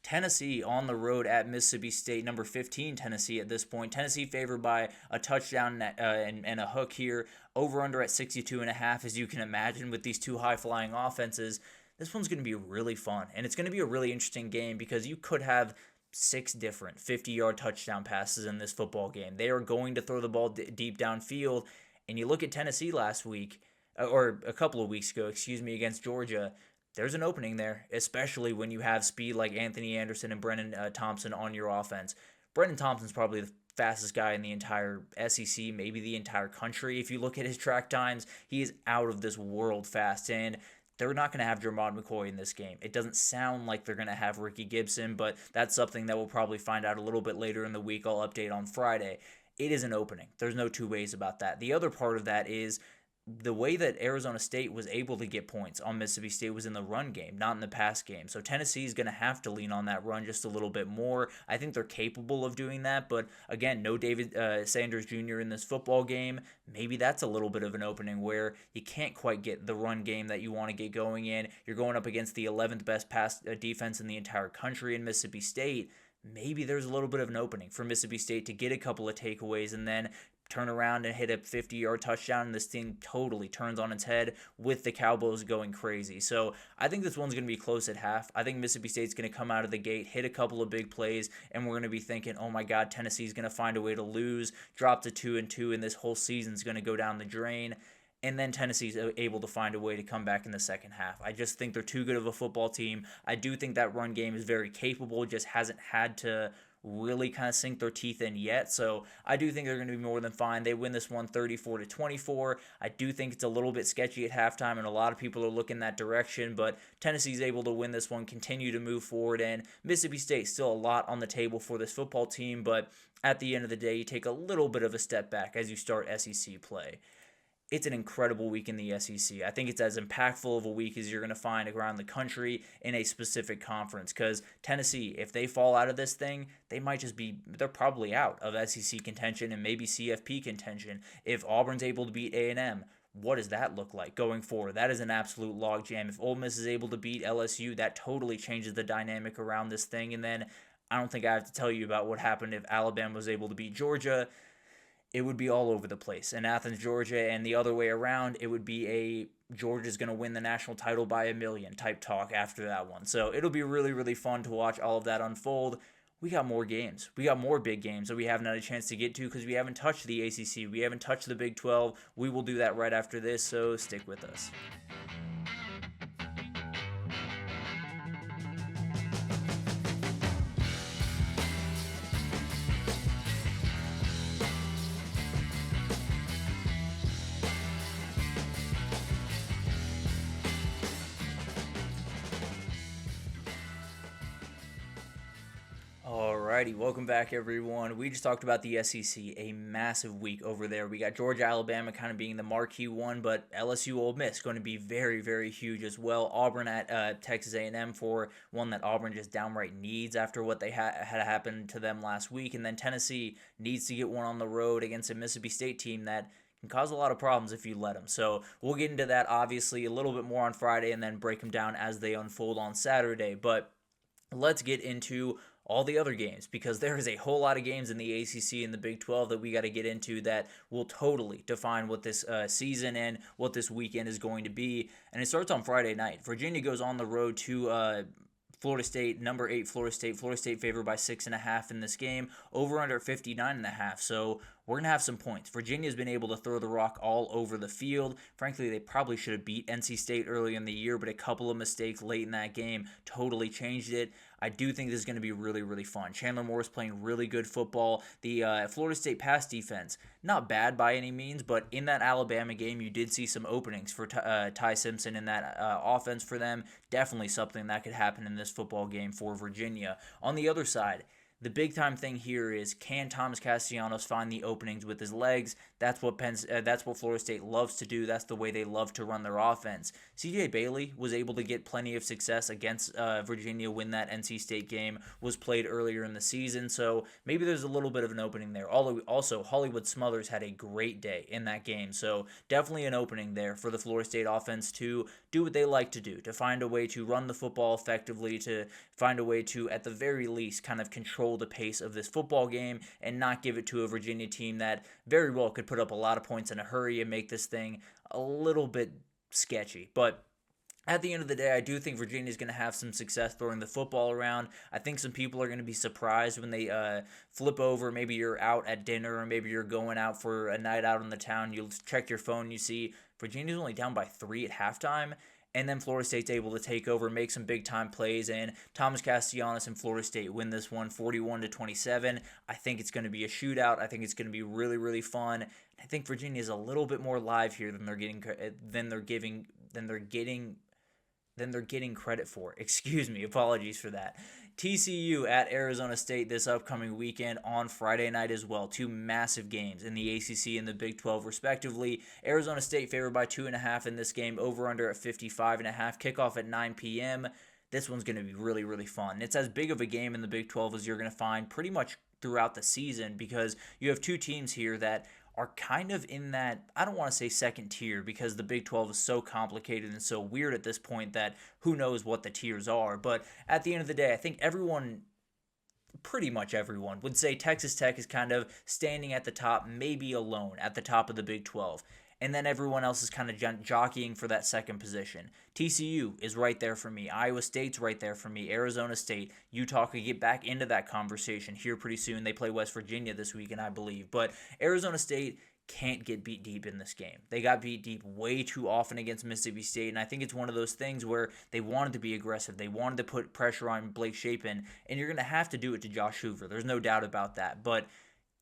Tennessee on the road at Mississippi State, number 15 Tennessee at this point. Tennessee favored by a touchdown and a hook here. Over-under at 62.5, as you can imagine, with these two high-flying offenses. This one's going to be really fun, and it's going to be a really interesting game because you could have 6 different 50-yard touchdown passes in this football game. They are going to throw the ball deep downfield, and you look at Tennessee last week, or a couple of weeks ago, against Georgia. There's an opening there, especially when you have speed like Anthony Anderson and Brennan Thompson on your offense. Brennan Thompson's probably the fastest guy in the entire SEC, maybe the entire country. If you look at his track times, he is out of this world fast, and they're not going to have Jermod McCoy in this game. It doesn't sound like they're going to have Ricky Gibson, but that's something that we'll probably find out a little bit later in the week. I'll update on Friday. It is an opening. There's no two ways about that. The other part of that is the way that Arizona State was able to get points on Mississippi State was in the run game, not in the pass game. So Tennessee is going to have to lean on that run just a little bit more. I think they're capable of doing that, but again, no David Sanders Jr. in this football game. Maybe that's a little bit of an opening where you can't quite get the run game that you want to get going in. You're going up against the 11th best pass defense in the entire country in Mississippi State. Maybe there's a little bit of an opening for Mississippi State to get a couple of takeaways and then turn around and hit a 50-yard touchdown, and this thing totally turns on its head with the Cowboys going crazy. So I think this one's going to be close at half. I think Mississippi State's going to come out of the gate, hit a couple of big plays, and we're going to be thinking, oh my God, Tennessee's going to find a way to lose, drop to 2-2, and this whole season's going to go down the drain. And then Tennessee's able to find a way to come back in the second half. I just think they're too good of a football team. I do think that run game is very capable, just hasn't had to really kind of sink their teeth in yet. So I do think they're going to be more than fine. They win this one 34-24. I do think it's a little bit sketchy at halftime, and a lot of people are looking that direction, but Tennessee's able to win this one, continue to move forward, and Mississippi State still a lot on the table for this football team, but at the end of the day, you take a little bit of a step back as you start SEC play. It's an incredible week in the SEC. I think it's as impactful of a week as you're going to find around the country in a specific conference, because Tennessee, if they fall out of this thing, they're probably out of SEC contention and maybe CFP contention. If Auburn's able to beat A&M, what does that look like going forward? That is an absolute logjam. If Ole Miss is able to beat LSU, that totally changes the dynamic around this thing. And then I don't think I have to tell you about what happened if Alabama was able to beat Georgia. It would be all over the place. In Athens, Georgia, and the other way around, it would be a Georgia's going to win the national title by 1,000,000 type talk after that one. So it'll be really, really fun to watch all of that unfold. We got more games. We got more big games that we haven't had a chance to get to because we haven't touched the ACC. We haven't touched the Big 12. We will do that right after this, so stick with us. Alrighty, welcome back everyone. We just talked about the SEC, a massive week over there. We got Georgia, Alabama kind of being the marquee one, but LSU-Ole Miss going to be very, very huge as well. Auburn at Texas A&M for one that Auburn just downright needs after what they had happened to them last week. And then Tennessee needs to get one on the road against a Mississippi State team that can cause a lot of problems if you let them. So we'll get into that obviously a little bit more on Friday and then break them down as they unfold on Saturday. But let's get into all the other games, because there is a whole lot of games in the ACC and the Big 12 that we got to get into that will totally define what this season and what this weekend is going to be. And it starts on Friday night. Virginia goes on the road to Florida State, number 8 Florida State. Florida State favored by 6.5 in this game, over under 59.5. So we're going to have some points. Virginia's been able to throw the rock all over the field. Frankly, they probably should have beat NC State early in the year, but a couple of mistakes late in that game totally changed it. I do think this is going to be really, really fun. Chandler Morris playing really good football. The Florida State pass defense, not bad by any means, but in that Alabama game, you did see some openings for Ty Simpson in that offense for them. Definitely something that could happen in this football game for Virginia. On the other side, the big-time thing here is, can Thomas Castellanos find the openings with his legs? That's what Florida State loves to do. That's the way they love to run their offense. C.J. Bailey was able to get plenty of success against Virginia when that NC State game was played earlier in the season, so maybe there's a little bit of an opening there. Also, Hollywood Smothers had a great day in that game, so definitely an opening there for the Florida State offense to do what they like to do, to find a way to run the football effectively, to find a way to, at the very least, kind of control the pace of this football game and not give it to a Virginia team that very well could put up a lot of points in a hurry and make this thing a little bit sketchy. But at the end of the day, I do think Virginia is going to have some success throwing the football around. I think some people are going to be surprised when they flip over. Maybe you're out at dinner, or maybe you're going out for a night out in the town. You'll check your phone, you see Virginia's only down by 3 at halftime. And then Florida State's able to take over, make some big-time plays, and Thomas Castellanos and Florida State win this one 41-27. I think it's going to be a shootout. I think it's going to be really, really fun. I think Virginia is a little bit more live here than they're getting credit for. Excuse me, apologies for that. TCU at Arizona State this upcoming weekend on Friday night as well. 2 massive games in the ACC and the Big 12 respectively. Arizona State favored by 2.5 in this game, over under at 55.5. Kickoff at 9 p.m. This one's going to be really, really fun. It's as big of a game in the Big 12 as you're going to find pretty much throughout the season, because you have 2 teams here that are kind of in that, I don't want to say second tier, because the Big 12 is so complicated and so weird at this point that who knows what the tiers are. But at the end of the day, I think pretty much everyone would say Texas Tech is kind of standing at the top, maybe alone at the top of the Big 12. And then everyone else is kind of jockeying for that second position. TCU is right there for me. Iowa State's right there for me. Arizona State. Utah could get back into that conversation here pretty soon. They play West Virginia this weekend, I believe. But Arizona State can't get beat deep in this game. They got beat deep way too often against Mississippi State, and I think it's one of those things where they wanted to be aggressive. They wanted to put pressure on Blake Shapen, and you're going to have to do it to Josh Hoover. There's no doubt about that. But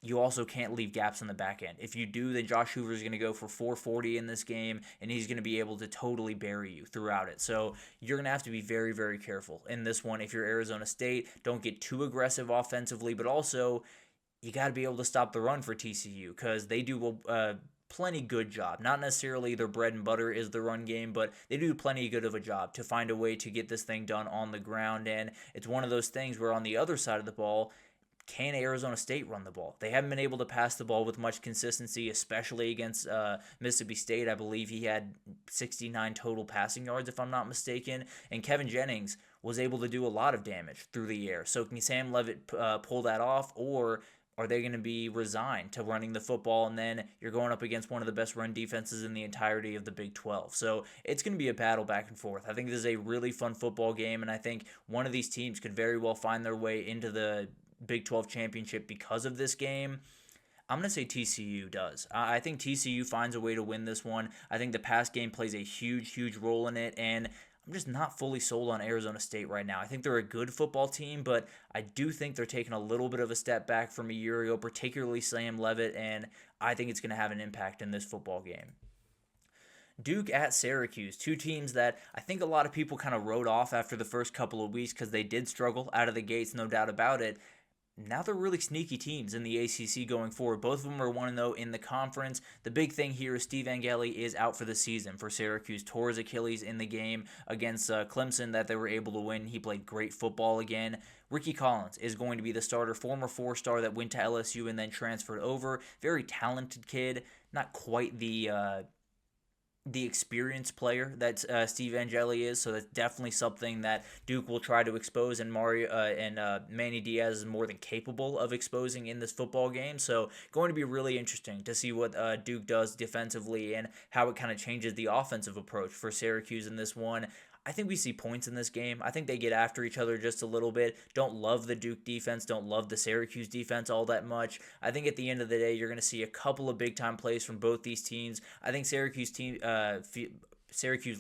you also can't leave gaps on the back end. If you do, then Josh Hoover is going to go for 440 in this game, and he's going to be able to totally bury you throughout it. So you're going to have to be very, very careful in this one. If you're Arizona State, don't get too aggressive offensively, but also you got to be able to stop the run for TCU, because they do plenty good job. Not necessarily their bread and butter is the run game, but they do plenty good of a job to find a way to get this thing done on the ground. And it's one of those things where on the other side of the ball, can Arizona State run the ball? They haven't been able to pass the ball with much consistency, especially against Mississippi State. I believe he had 69 total passing yards, if I'm not mistaken. And Kevin Jennings was able to do a lot of damage through the air. So can Sam Leavitt pull that off, or are they going to be resigned to running the football, and then you're going up against one of the best run defenses in the entirety of the Big 12? So it's going to be a battle back and forth. I think this is a really fun football game, and I think one of these teams could very well find their way into the Big 12 championship because of this game. I'm going to say TCU does. I think TCU finds a way to win this one. I think the pass game plays a huge, huge role in it, and I'm just not fully sold on Arizona State right now. I think they're a good football team, but I do think they're taking a little bit of a step back from a year ago, particularly Sam Leavitt, and I think it's going to have an impact in this football game. Duke at Syracuse, 2 teams that I think a lot of people kind of wrote off after the first couple of weeks because they did struggle out of the gates, no doubt about it. now they're really sneaky teams in the ACC going forward. Both of them are 1-0 in the conference. The big thing here is Steve Angeli is out for the season for Syracuse. Tore his Achilles in the game against Clemson that they were able to win. He played great football again. Ricky Collins is going to be the starter, former 4-star that went to LSU and then transferred over. Very talented kid, not quite the experienced player that Steve Angeli is, so that's definitely something that Duke will try to expose, and Manny Diaz is more than capable of exposing in this football game. So going to be really interesting to see what Duke does defensively and how it kind of changes the offensive approach for Syracuse in this one. I think we see points in this game. I think they get after each other just a little bit. Don't love the Duke defense. Don't love the Syracuse defense all that much. I think at the end of the day, you're going to see a couple of big-time plays from both these teams. I think Syracuse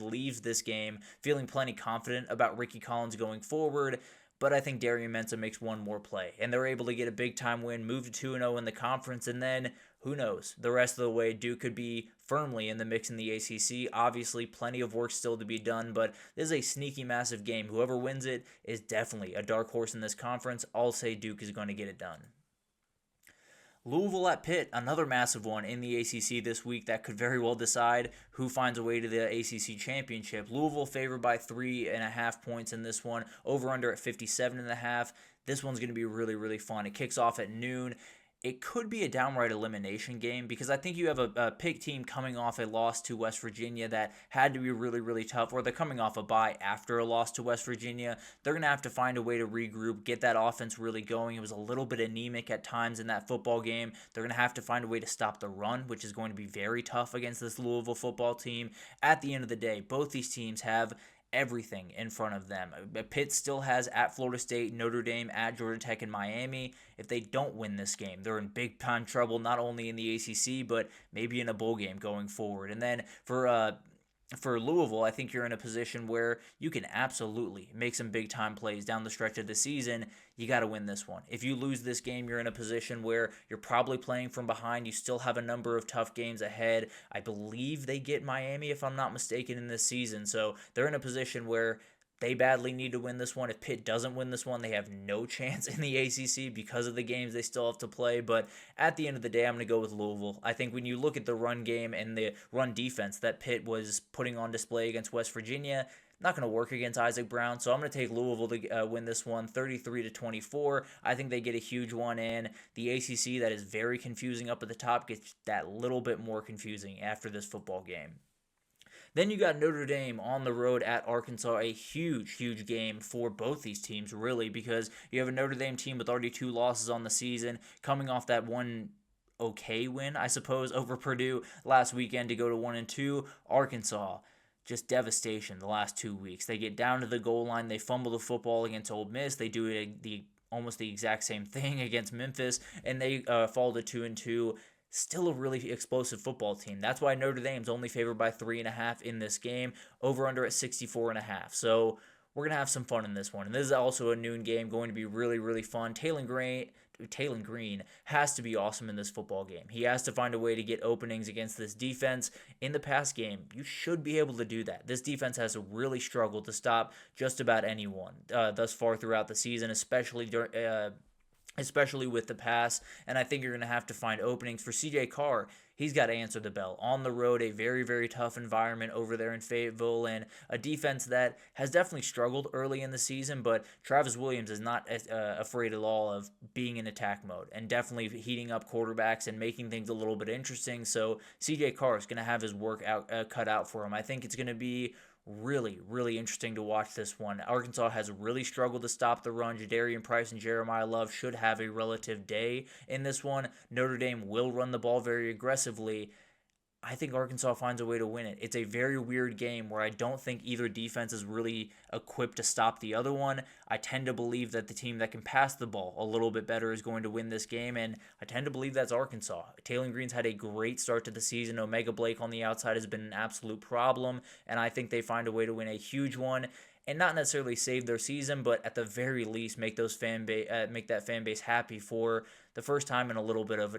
leaves this game feeling plenty confident about Ricky Collins going forward, but I think Darian Mensah makes one more play, and they're able to get a big-time win, move to 2-0 in the conference, and then who knows? The rest of the way, Duke could be firmly in the mix in the ACC. Obviously, plenty of work still to be done, but this is a sneaky, massive game. Whoever wins it is definitely a dark horse in this conference. I'll say Duke is going to get it done. Louisville at Pitt, another massive one in the ACC this week that could very well decide who finds a way to the ACC championship. Louisville favored by 3.5 points in this one, over under at 57.5. This one's going to be really, really fun. It kicks off at noon. It could be a downright elimination game because I think you have a Pitt team coming off a loss to West Virginia that had to be really, really tough, or they're coming off a bye after a loss to West Virginia. They're going to have to find a way to regroup, get that offense really going. It was a little bit anemic at times in that football game. They're going to have to find a way to stop the run, which is going to be very tough against this Louisville football team. At the end of the day, both these teams have everything in front of them. Pitt still has at Florida State, Notre Dame, at Georgia Tech, and Miami. If they don't win this game, they're in big time trouble, not only in the ACC, but maybe in a bowl game going forward. And then for Louisville, I think you're in a position where you can absolutely make some big time plays down the stretch of the season. You got to win this one. If you lose this game, you're in a position where you're probably playing from behind. You still have a number of tough games ahead. I believe they get Miami, if I'm not mistaken, in this season. So they're in a position where they badly need to win this one. If Pitt doesn't win this one, they have no chance in the ACC because of the games they still have to play. But at the end of the day, I'm going to go with Louisville. I think when you look at the run game and the run defense that Pitt was putting on display against West Virginia, not going to work against Isaac Brown, so I'm going to take Louisville to win this one 33-24. I think they get a huge one in. The ACC that is very confusing up at the top gets that little bit more confusing after this football game. Then you got Notre Dame on the road at Arkansas, a huge, huge game for both these teams, really, because you have a Notre Dame team with already 2 losses on the season, coming off that one okay win, I suppose, over Purdue last weekend to go to 1-2. Arkansas, just devastation the last 2 weeks. They get down to the goal line, they fumble the football against Ole Miss, they do almost the exact same thing against Memphis, and they fall to 2-2. Still a really explosive football team. That's why Notre Dame's only favored by 3.5 in this game, over under at 64.5. So we're going to have some fun in this one. And this is also a noon game, going to be really, really fun. Taylor Green has to be awesome in this football game. He has to find a way to get openings against this defense. In the past game, you should be able to do that. This defense has really struggled to stop just about anyone thus far throughout the season, especially with the pass, and I think you're going to have to find openings for C.J. Carr. He's got to answer the bell. On the road, a very, very tough environment over there in Fayetteville, and a defense that has definitely struggled early in the season, but Travis Williams is not afraid at all of being in attack mode and definitely heating up quarterbacks and making things a little bit interesting, so C.J. Carr is going to have his work cut out for him. I think it's going to be really, really interesting to watch this one. Arkansas has really struggled to stop the run. Jadarian Price and Jeremiah Love should have a relative day in this one. Notre Dame will run the ball very aggressively. I think Arkansas finds a way to win it. It's a very weird game where I don't think either defense is really equipped to stop the other one. I tend to believe that the team that can pass the ball a little bit better is going to win this game, and I tend to believe that's Arkansas. Taylor Green's had a great start to the season. Omega Blake on the outside has been an absolute problem, and I think they find a way to win a huge one and not necessarily save their season, but at the very least make those make that fan base happy for the first time in a little bit of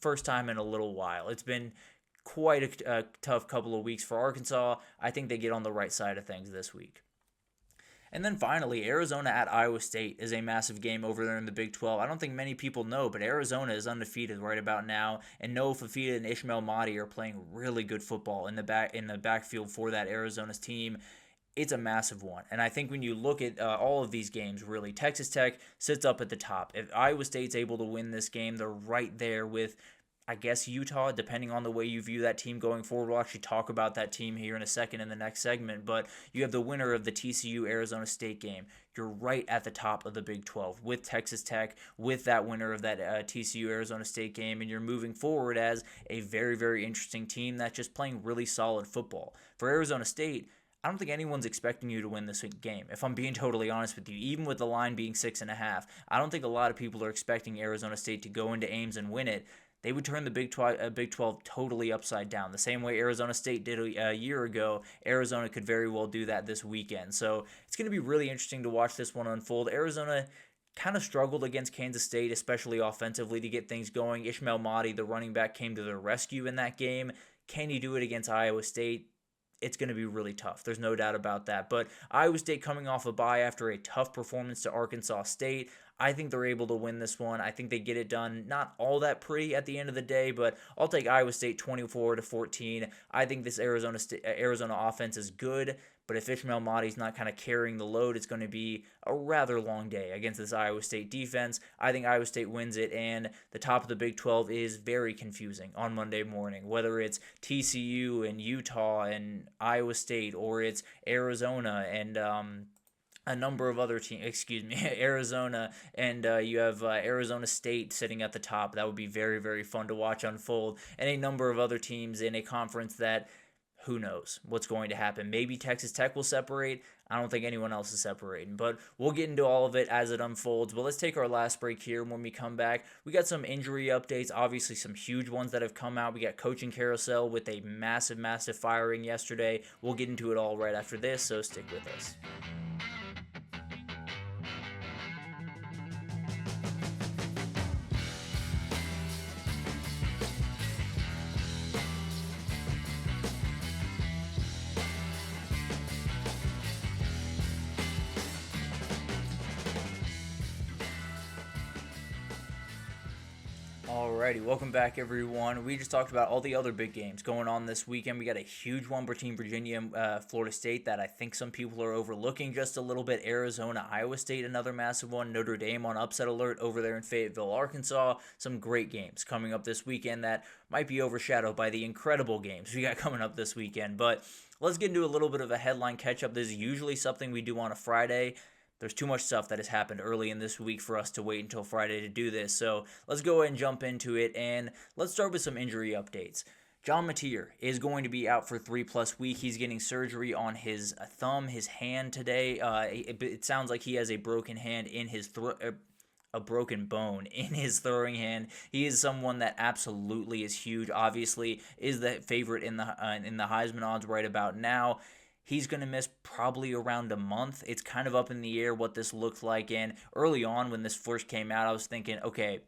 first time in a little while. It's been quite a tough couple of weeks for Arkansas. I think they get on the right side of things this week. And then finally, Arizona at Iowa State is a massive game over there in the Big 12. I don't think many people know, but Arizona is undefeated right about now, and Noah Fafita and Ishmael Mahdi are playing really good football in the backfield for that Arizona's team. It's a massive one. And I think when you look at all of these games, really, Texas Tech sits up at the top. If Iowa State's able to win this game, they're right there with, I guess, Utah, depending on the way you view that team going forward. We'll actually talk about that team here in a second in the next segment. But you have the winner of the TCU-Arizona State game. You're right at the top of the Big 12 with Texas Tech, with that winner of that TCU-Arizona State game. And you're moving forward as a very, very interesting team that's just playing really solid football. For Arizona State, I don't think anyone's expecting you to win this game, if I'm being totally honest with you. Even with the line being 6.5, I don't think a lot of people are expecting Arizona State to go into Ames and win it. They would turn the Big 12 totally upside down. The same way Arizona State did a year ago, Arizona could very well do that this weekend. So it's going to be really interesting to watch this one unfold. Arizona kind of struggled against Kansas State, especially offensively, to get things going. Ishmael Mahdi, the running back, came to their rescue in that game. Can he do it against Iowa State? It's going to be really tough. There's no doubt about that. But Iowa State coming off a bye after a tough performance to Arkansas State, I think they're able to win this one. I think they get it done. Not all that pretty at the end of the day, but I'll take Iowa State 24-14. I think this Arizona offense is good, but if Ishmael Mahdi's not kind of carrying the load, it's going to be a rather long day against this Iowa State defense. I think Iowa State wins it, and the top of the Big 12 is very confusing on Monday morning, whether it's TCU and Utah and Iowa State, or it's Arizona and a number of other teams, Arizona, and you have Arizona State sitting at the top. That would be very, very fun to watch unfold. And a number of other teams in a conference that, who knows what's going to happen. Maybe Texas Tech will separate. I don't think anyone else is separating, but we'll get into all of it as it unfolds. But let's take our last break here. When we come back, we got some injury updates, obviously some huge ones that have come out. We got coaching carousel with a massive, massive firing yesterday. We'll get into it all right after this, so stick with us. Alrighty, welcome back everyone. We just talked about all the other big games going on this weekend. We got a huge one between Virginia and Florida State that I think some people are overlooking just a little bit. Arizona, Iowa State, another massive one. Notre Dame on upset alert over there in Fayetteville, Arkansas. Some great games coming up this weekend that might be overshadowed by the incredible games we got coming up this weekend. But let's get into a little bit of a headline catch-up. This is usually something we do on a Friday. There's too much stuff that has happened early in this week for us to wait until Friday to do this. So let's go ahead and jump into it, and let's start with some injury updates. John Mateer is going to be out for 3+ weeks. He's getting surgery on his thumb, his hand today. It sounds like he has a broken hand in his a broken bone in his throwing hand. He is someone that absolutely is huge. Obviously, is the favorite in the Heisman odds right about now. He's going to miss probably around a month. It's kind of up in the air what this looks like. And early on when this first came out, I was thinking, okay,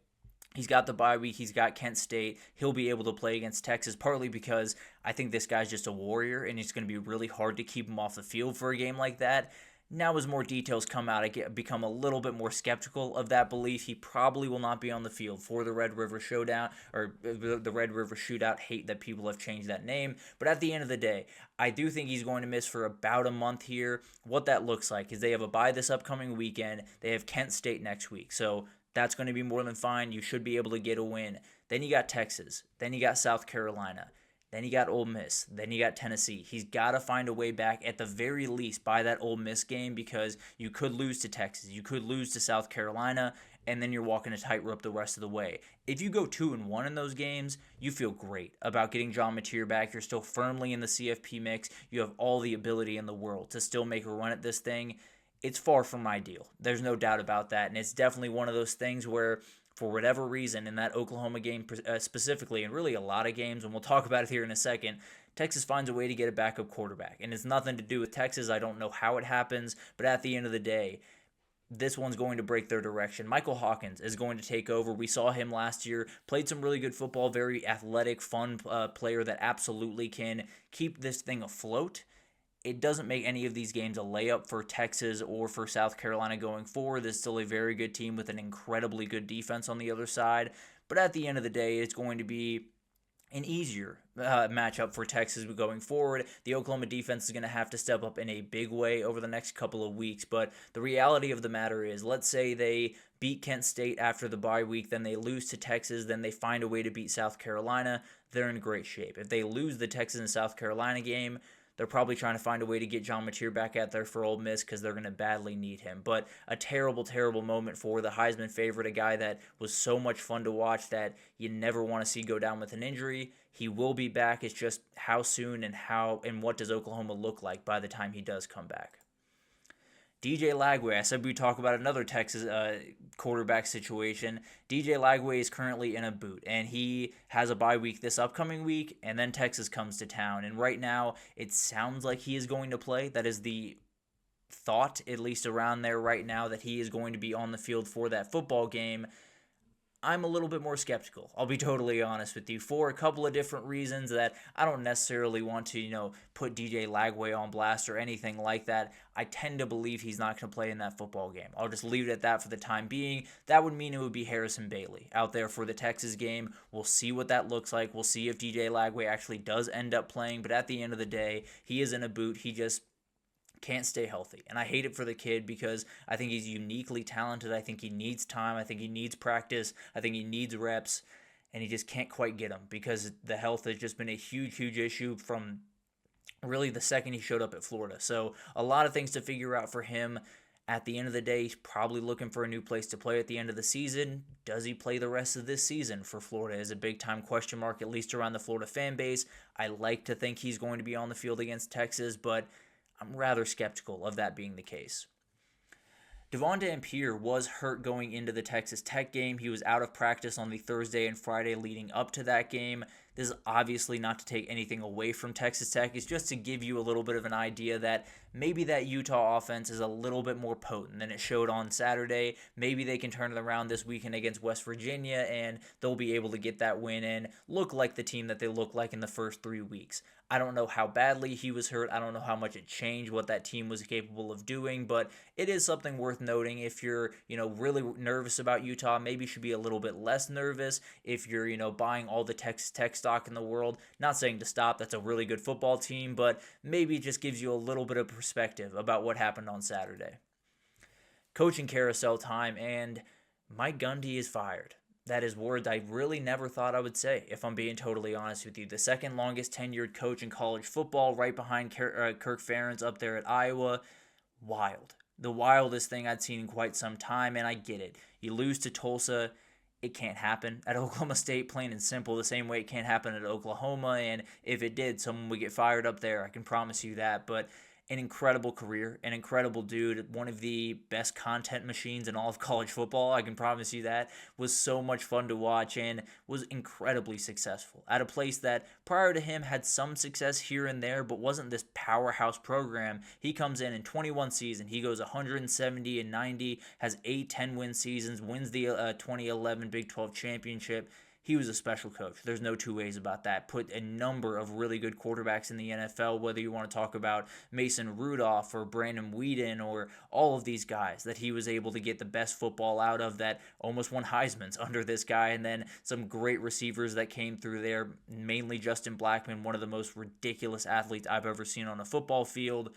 he's got the bye week. He's got Kent State. He'll be able to play against Texas, partly because I think this guy's just a warrior, and it's going to be really hard to keep him off the field for a game like that. Now, as more details come out, I become a little bit more skeptical of that belief. He probably will not be on the field for the Red River Showdown, or the Red River Shootout. Hate that people have changed that name. But at the end of the day, I do think he's going to miss for about a month here. What that looks like is they have a bye this upcoming weekend. They have Kent State next week. So that's going to be more than fine. You should be able to get a win. Then you got Texas. Then you got South Carolina. Then you got Ole Miss. Then you got Tennessee. He's got to find a way back at the very least by that Ole Miss game, because you could lose to Texas. You could lose to South Carolina, and then you're walking a tightrope the rest of the way. If you go 2-1 in those games, you feel great about getting John Mateer back. You're still firmly in the CFP mix. You have all the ability in the world to still make a run at this thing. It's far from ideal. There's no doubt about that, and it's definitely one of those things where, for whatever reason, in that Oklahoma game specifically, and really a lot of games, and we'll talk about it here in a second, Texas finds a way to get a backup quarterback. And it's nothing to do with Texas. I don't know how it happens, but at the end of the day, this one's going to break their direction. Michael Hawkins is going to take over. We saw him last year, played some really good football, very athletic, fun player that absolutely can keep this thing afloat. it doesn't make any of these games a layup for Texas or for South Carolina going forward. There's still a very good team with an incredibly good defense on the other side. But at the end of the day, it's going to be an easier matchup for Texas going forward. The Oklahoma defense is going to have to step up in a big way over the next couple of weeks. But the reality of the matter is, let's say they beat Kent State after the bye week, then they lose to Texas, then they find a way to beat South Carolina, they're in great shape. If they lose the Texas and South Carolina game, they're probably trying to find a way to get John Mateer back out there for Ole Miss because they're going to badly need him. But a terrible, terrible moment for the Heisman favorite, a guy that was so much fun to watch that you never want to see go down with an injury. He will be back. It's just how soon and what does Oklahoma look like by the time he does come back. DJ Lagway, I said we'd talk about another Texas quarterback situation. DJ Lagway is currently in a boot, and he has a bye week this upcoming week, and then Texas comes to town. And right now, it sounds like he is going to play. That is the thought, at least around there right now, that he is going to be on the field for that football game. I'm a little bit more skeptical. I'll be totally honest with you for a couple of different reasons that I don't necessarily want to, put DJ Lagway on blast or anything like that. I tend to believe he's not going to play in that football game. I'll just leave it at that for the time being. That would mean it would be Harrison Bailey out there for the Texas game. We'll see what that looks like. We'll see if DJ Lagway actually does end up playing, but at the end of the day, he is in a boot. He just can't stay healthy. And I hate it for the kid because I think he's uniquely talented. I think he needs time. I think he needs practice. I think he needs reps. And he just can't quite get them because the health has just been a huge, huge issue from really the second he showed up at Florida. So a lot of things to figure out for him. At the end of the day, he's probably looking for a new place to play at the end of the season. Does he play the rest of this season for Florida is a big-time question mark, at least around the Florida fan base. I like to think he's going to be on the field against Texas, but I'm rather skeptical of that being the case. Devon Dampier was hurt going into the Texas Tech game. He was out of practice on the Thursday and Friday leading up to that game. This is obviously not to take anything away from Texas Tech. It's just to give you a little bit of an idea that maybe that Utah offense is a little bit more potent than it showed on Saturday. Maybe they can turn it around this weekend against West Virginia and they'll be able to get that win and look like the team that they look like in the first 3 weeks. I don't know how badly he was hurt. I don't know how much it changed what that team was capable of doing, but it is something worth noting. If you're, really nervous about Utah, maybe you should be a little bit less nervous. If you're, buying all the Texas Tech stock in the world, not saying to stop, that's a really good football team, but maybe it just gives you a little bit of perspective about what happened on Saturday. Coaching carousel time, and Mike Gundy is fired. That is words I really never thought I would say, if I'm being totally honest with you. The second longest tenured coach in college football, right behind Kirk Ferentz up there at Iowa. Wild. The wildest thing I'd seen in quite some time, and I get it. You lose to Tulsa, it can't happen at Oklahoma State, plain and simple, the same way it can't happen at Oklahoma, and if it did, someone would get fired up there, I can promise you that, but an incredible career, an incredible dude, one of the best content machines in all of college football, I can promise you that. Was so much fun to watch and was incredibly successful at a place that prior to him had some success here and there, but wasn't this powerhouse program. He comes in 21 seasons, he goes 170-90, has 8 10-win seasons, wins the 2011 Big 12 championship. He was a special coach. There's no two ways about that. Put a number of really good quarterbacks in the NFL, whether you want to talk about Mason Rudolph or Brandon Weeden or all of these guys that he was able to get the best football out of, that almost won Heisman's under this guy, and then some great receivers that came through there, mainly Justin Blackman, one of the most ridiculous athletes I've ever seen on a football field.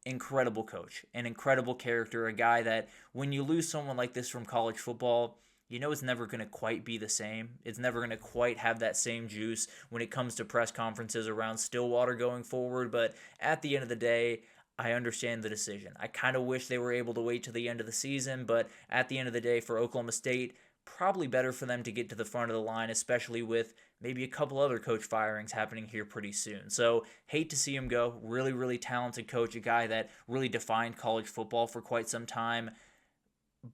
Incredible coach, an incredible character, a guy that when you lose someone like this from college football, it's never going to quite be the same. It's never going to quite have that same juice when it comes to press conferences around Stillwater going forward. But at the end of the day, I understand the decision. I kind of wish they were able to wait to the end of the season, but at the end of the day for Oklahoma State, probably better for them to get to the front of the line, especially with maybe a couple other coach firings happening here pretty soon. So hate to see him go. Really, really talented coach, a guy that really defined college football for quite some time.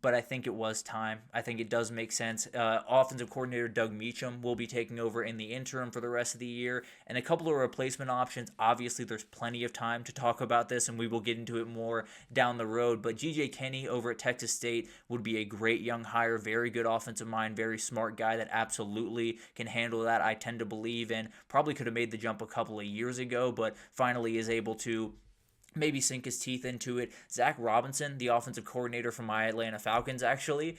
But I think it was time. I think it does make sense. Offensive coordinator Doug Meacham will be taking over in the interim for the rest of the year. And a couple of replacement options. Obviously, there's plenty of time to talk about this, and we will get into it more down the road. But G.J. Kenney over at Texas State would be a great young hire. Very good offensive mind, very smart guy that absolutely can handle that, I tend to believe, and probably could have made the jump a couple of years ago, but finally is able to maybe sink his teeth into it. Zach Robinson, the offensive coordinator for my Atlanta Falcons, actually,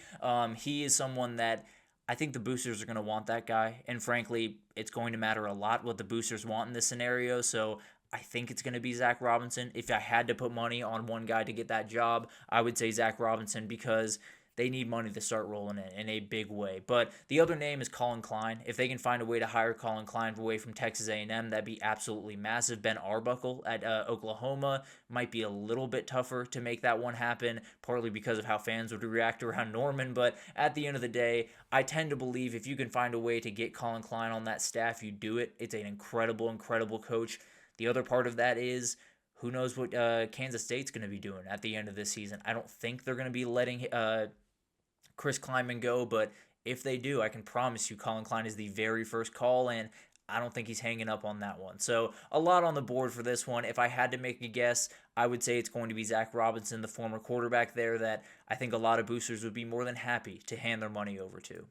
he is someone that I think the boosters are going to want that guy. And frankly, it's going to matter a lot what the boosters want in this scenario. So I think it's going to be Zach Robinson. If I had to put money on one guy to get that job, I would say Zach Robinson because they need money to start rolling in a big way. But the other name is Colin Klein. If they can find a way to hire Colin Klein away from Texas A&M, that'd be absolutely massive. Ben Arbuckle at Oklahoma might be a little bit tougher to make that one happen, partly because of how fans would react around Norman. But at the end of the day, I tend to believe if you can find a way to get Colin Klein on that staff, you do it. It's an incredible, incredible coach. The other part of that is who knows what Kansas State's going to be doing at the end of this season. I don't think they're going to be letting Chris Klieman go, but if they do, I can promise you Colin Klein is the very first call, and I don't think he's hanging up on that one. So a lot on the board for this one. If I had to make a guess, I would say it's going to be Zach Robinson, the former quarterback there, that I think a lot of boosters would be more than happy to hand their money over to.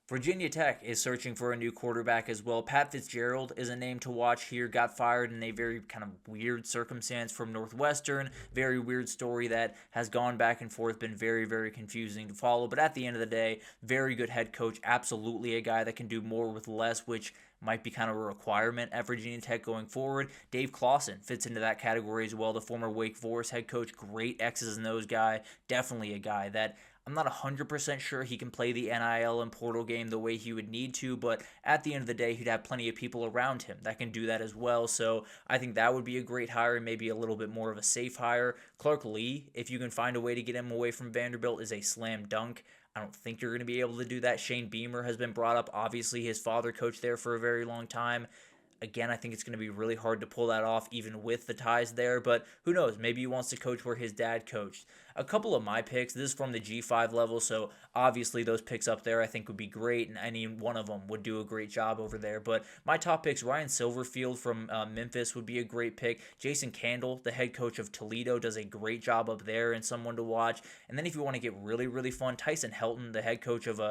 Virginia Tech is searching for a new quarterback as well. Pat Fitzgerald is a name to watch here. Got fired in a very kind of weird circumstance from Northwestern. Very weird story that has gone back and forth, been very, very confusing to follow. But at the end of the day, very good head coach. Absolutely a guy that can do more with less, which might be kind of a requirement at Virginia Tech going forward. Dave Clawson fits into that category as well. The former Wake Forest head coach, great X's and O's guy. Definitely a guy that I'm not 100% sure he can play the NIL and portal game the way he would need to, but at the end of the day, he'd have plenty of people around him that can do that as well. So I think that would be a great hire and maybe a little bit more of a safe hire. Clark Lee, if you can find a way to get him away from Vanderbilt, is a slam dunk. I don't think you're going to be able to do that. Shane Beamer has been brought up. Obviously, his father coached there for a very long time. Again, I think it's going to be really hard to pull that off even with the ties there, but who knows? Maybe he wants to coach where his dad coached. A couple of my picks, this is from the G5 level, so obviously those picks up there I think would be great, and any one of them would do a great job over there. But my top picks, Ryan Silverfield from Memphis would be a great pick. Jason Candle, the head coach of Toledo, does a great job up there and someone to watch. And then if you want to get really, really fun, Tyson Helton, the head coach of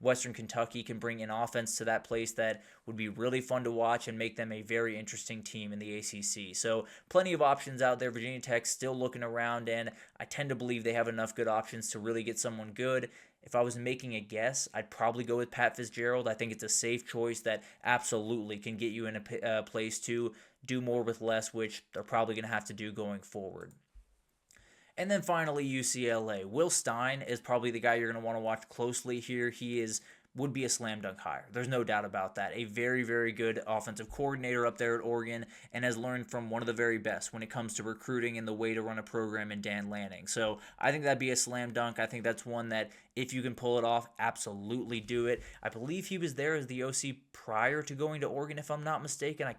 Western Kentucky, can bring an offense to that place that would be really fun to watch and make them a very interesting team in the ACC. So plenty of options out there. Virginia Tech still looking around, and I tend to believe they have enough good options to really get someone good. If I was making a guess, I'd probably go with Pat Fitzgerald. I think it's a safe choice that absolutely can get you in a place to do more with less, which they're probably going to have to do going forward. And then finally, UCLA. Will Stein is probably the guy you're going to want to watch closely here. He would be a slam dunk hire. There's no doubt about that. A very, very good offensive coordinator up there at Oregon and has learned from one of the very best when it comes to recruiting and the way to run a program in Dan Lanning. So I think that'd be a slam dunk. I think that's one that if you can pull it off, absolutely do it. I believe he was there as the OC prior to going to Oregon, if I'm not mistaken.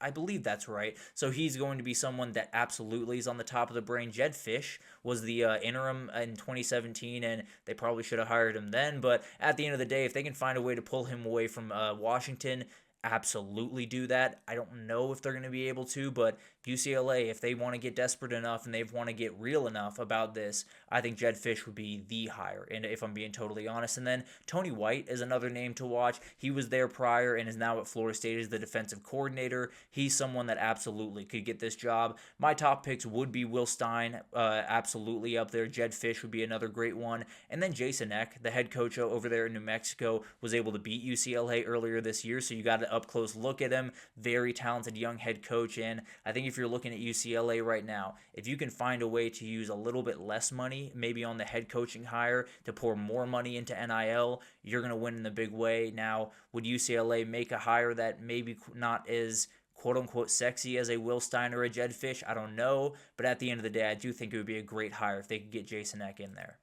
I believe that's right. So he's going to be someone that absolutely is on the top of the brain. Jed Fish was the interim in 2017, and they probably should have hired him then. But at the end of the day, if they can find a way to pull him away from Washington, absolutely do that. I don't know if they're going to be able to, but UCLA, if they want to get desperate enough and they want to get real enough about this, I think Jed Fish would be the hire, and if I'm being totally honest. And then Tony White is another name to watch. He was there prior and is now at Florida State as the defensive coordinator. He's someone that absolutely could get this job. My top picks would be Will Stein, absolutely up there. Jed Fish would be another great one. And then Jason Eck, the head coach over there in New Mexico, was able to beat UCLA earlier this year, so you got an up-close look at him. Very talented young head coach, and I think if you're looking at UCLA right now, if you can find a way to use a little bit less money, maybe on the head coaching hire, to pour more money into NIL, you're going to win in a big way. Now, would UCLA make a hire that maybe not as quote-unquote sexy as a Will Stein or a Jed Fish? I don't know, but at the end of the day, I do think it would be a great hire if they could get Jason Eck in there.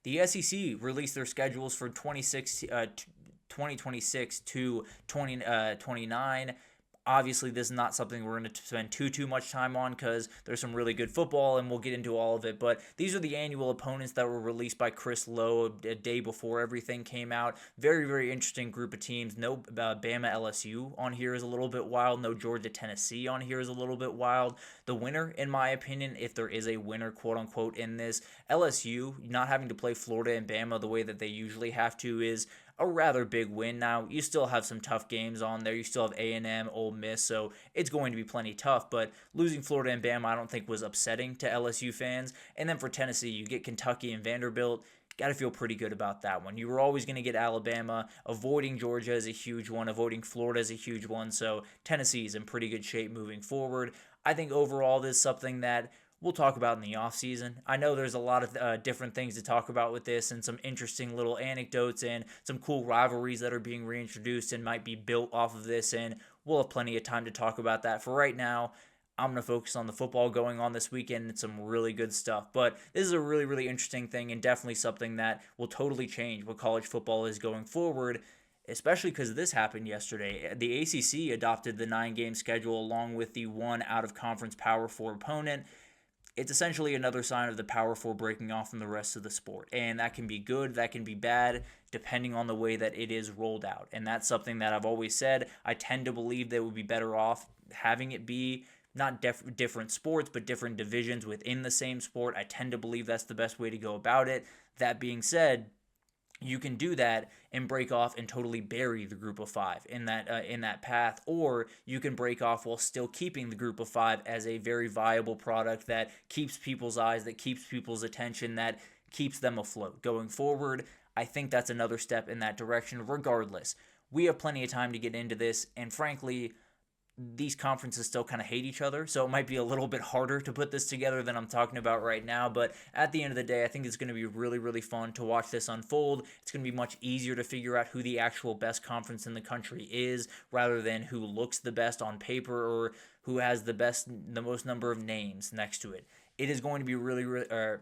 The SEC released their schedules for 2026 to 2029. Obviously, this is not something we're going to spend too much time on because there's some really good football, and we'll get into all of it. But these are the annual opponents that were released by Chris Lowe a day before everything came out. Very, very interesting group of teams. No Bama LSU on here is a little bit wild. No Georgia Tennessee on here is a little bit wild. The winner, in my opinion, if there is a winner, quote-unquote, in this, LSU not having to play Florida and Bama the way that they usually have to is a rather big win. Now, you still have some tough games on there. You still have A&M, Ole Miss, so it's going to be plenty tough. But losing Florida and Bama, I don't think was upsetting to LSU fans. And then for Tennessee, you get Kentucky and Vanderbilt. Got to feel pretty good about that one. You were always going to get Alabama. Avoiding Georgia is a huge one. Avoiding Florida is a huge one. So Tennessee is in pretty good shape moving forward. I think overall this is something that we'll talk about in the offseason. I know there's a lot of different things to talk about with this and some interesting little anecdotes and some cool rivalries that are being reintroduced and might be built off of this, and we'll have plenty of time to talk about that. For right now, I'm going to focus on the football going on this weekend and some really good stuff. But this is a really, really interesting thing and definitely something that will totally change what college football is going forward, especially because this happened yesterday. The ACC adopted the 9-game schedule along with the one out-of-conference Power 4 opponent. It's essentially another sign of the Power 4 breaking off from the rest of the sport. And that can be good, that can be bad, depending on the way that it is rolled out. And that's something that I've always said. I tend to believe they would be better off having it be not different sports, but different divisions within the same sport. I tend to believe that's the best way to go about it. That being said, you can do that and break off and totally bury the group of 5 in that path, or you can break off while still keeping the group of 5 as a very viable product that keeps people's eyes, that keeps people's attention, that keeps them afloat going forward. I think that's another step in that direction. Regardless, we have plenty of time to get into this, and frankly, these conferences still kind of hate each other, so it might be a little bit harder to put this together than I'm talking about right now. But at the end of the day, I think it's going to be really, really fun to watch this unfold. It's going to be much easier to figure out who the actual best conference in the country is, rather than who looks the best on paper or who has the most number of names next to it. It is going to be really, really,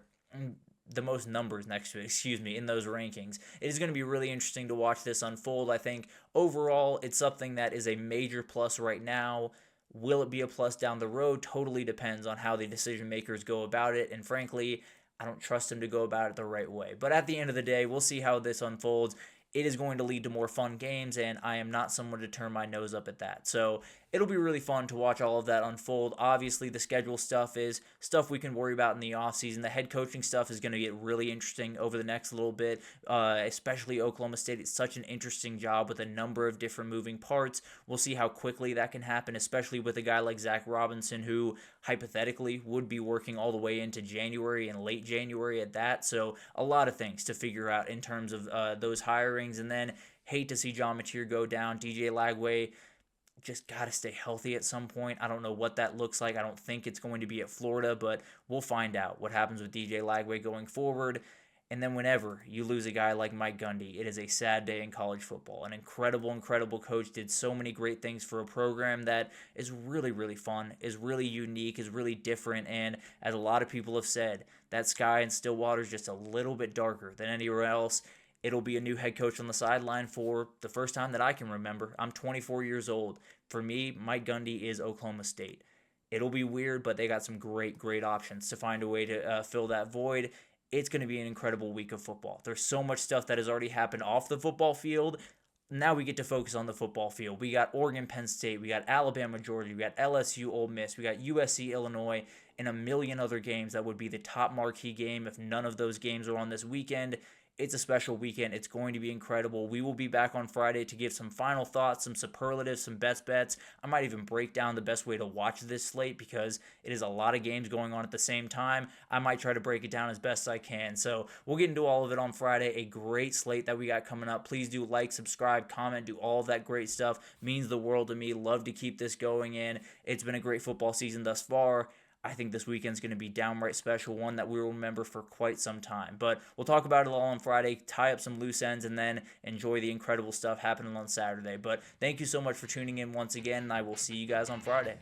the most numbers next to it, in those rankings. It is going to be really interesting to watch this unfold. I think overall it's something that is a major plus right now. Will it be a plus down the road? Totally depends on how the decision makers go about it, and frankly, I don't trust them to go about it the right way. But at the end of the day, we'll see how this unfolds. It is going to lead to more fun games, and I am not someone to turn my nose up at that. So it'll be really fun to watch all of that unfold. Obviously, the schedule stuff is stuff we can worry about in the offseason. The head coaching stuff is going to get really interesting over the next little bit, especially Oklahoma State. It's such an interesting job with a number of different moving parts. We'll see how quickly that can happen, especially with a guy like Zach Robinson, who hypothetically would be working all the way into January and late January at that. So a lot of things to figure out in terms of those hirings. And then hate to see John Mateer go down. DJ Lagway just got to stay healthy at some point. I don't know what that looks like. I don't think it's going to be at Florida, but we'll find out what happens with DJ Lagway going forward. And then whenever you lose a guy like Mike Gundy, it is a sad day in college football. An incredible, incredible coach, did so many great things for a program that is really, really fun, is really unique, is really different. And as a lot of people have said, that sky in Stillwater is just a little bit darker than anywhere else. It'll be a new head coach on the sideline for the first time that I can remember. I'm 24 years old. For me, Mike Gundy is Oklahoma State. It'll be weird, but they got some great, great options to find a way to fill that void. It's going to be an incredible week of football. There's so much stuff that has already happened off the football field. Now we get to focus on the football field. We got Oregon-Penn State. We got Alabama-Georgia. We got LSU-Ole Miss. We got USC-Illinois, and a million other games that would be the top marquee game if none of those games are on this weekend. It's a special weekend. It's going to be incredible. We will be back on Friday to give some final thoughts, some superlatives, some best bets. I might even break down the best way to watch this slate because it is a lot of games going on at the same time. I might try to break it down as best I can. So we'll get into all of it on Friday. A great slate that we got coming up. Please do like, subscribe, comment, do all of that great stuff. Means the world to me. Love to keep this going in. It's been a great football season thus far. I think this weekend's going to be downright special, one that we will remember for quite some time. But we'll talk about it all on Friday, tie up some loose ends, and then enjoy the incredible stuff happening on Saturday. But thank you so much for tuning in once again, and I will see you guys on Friday.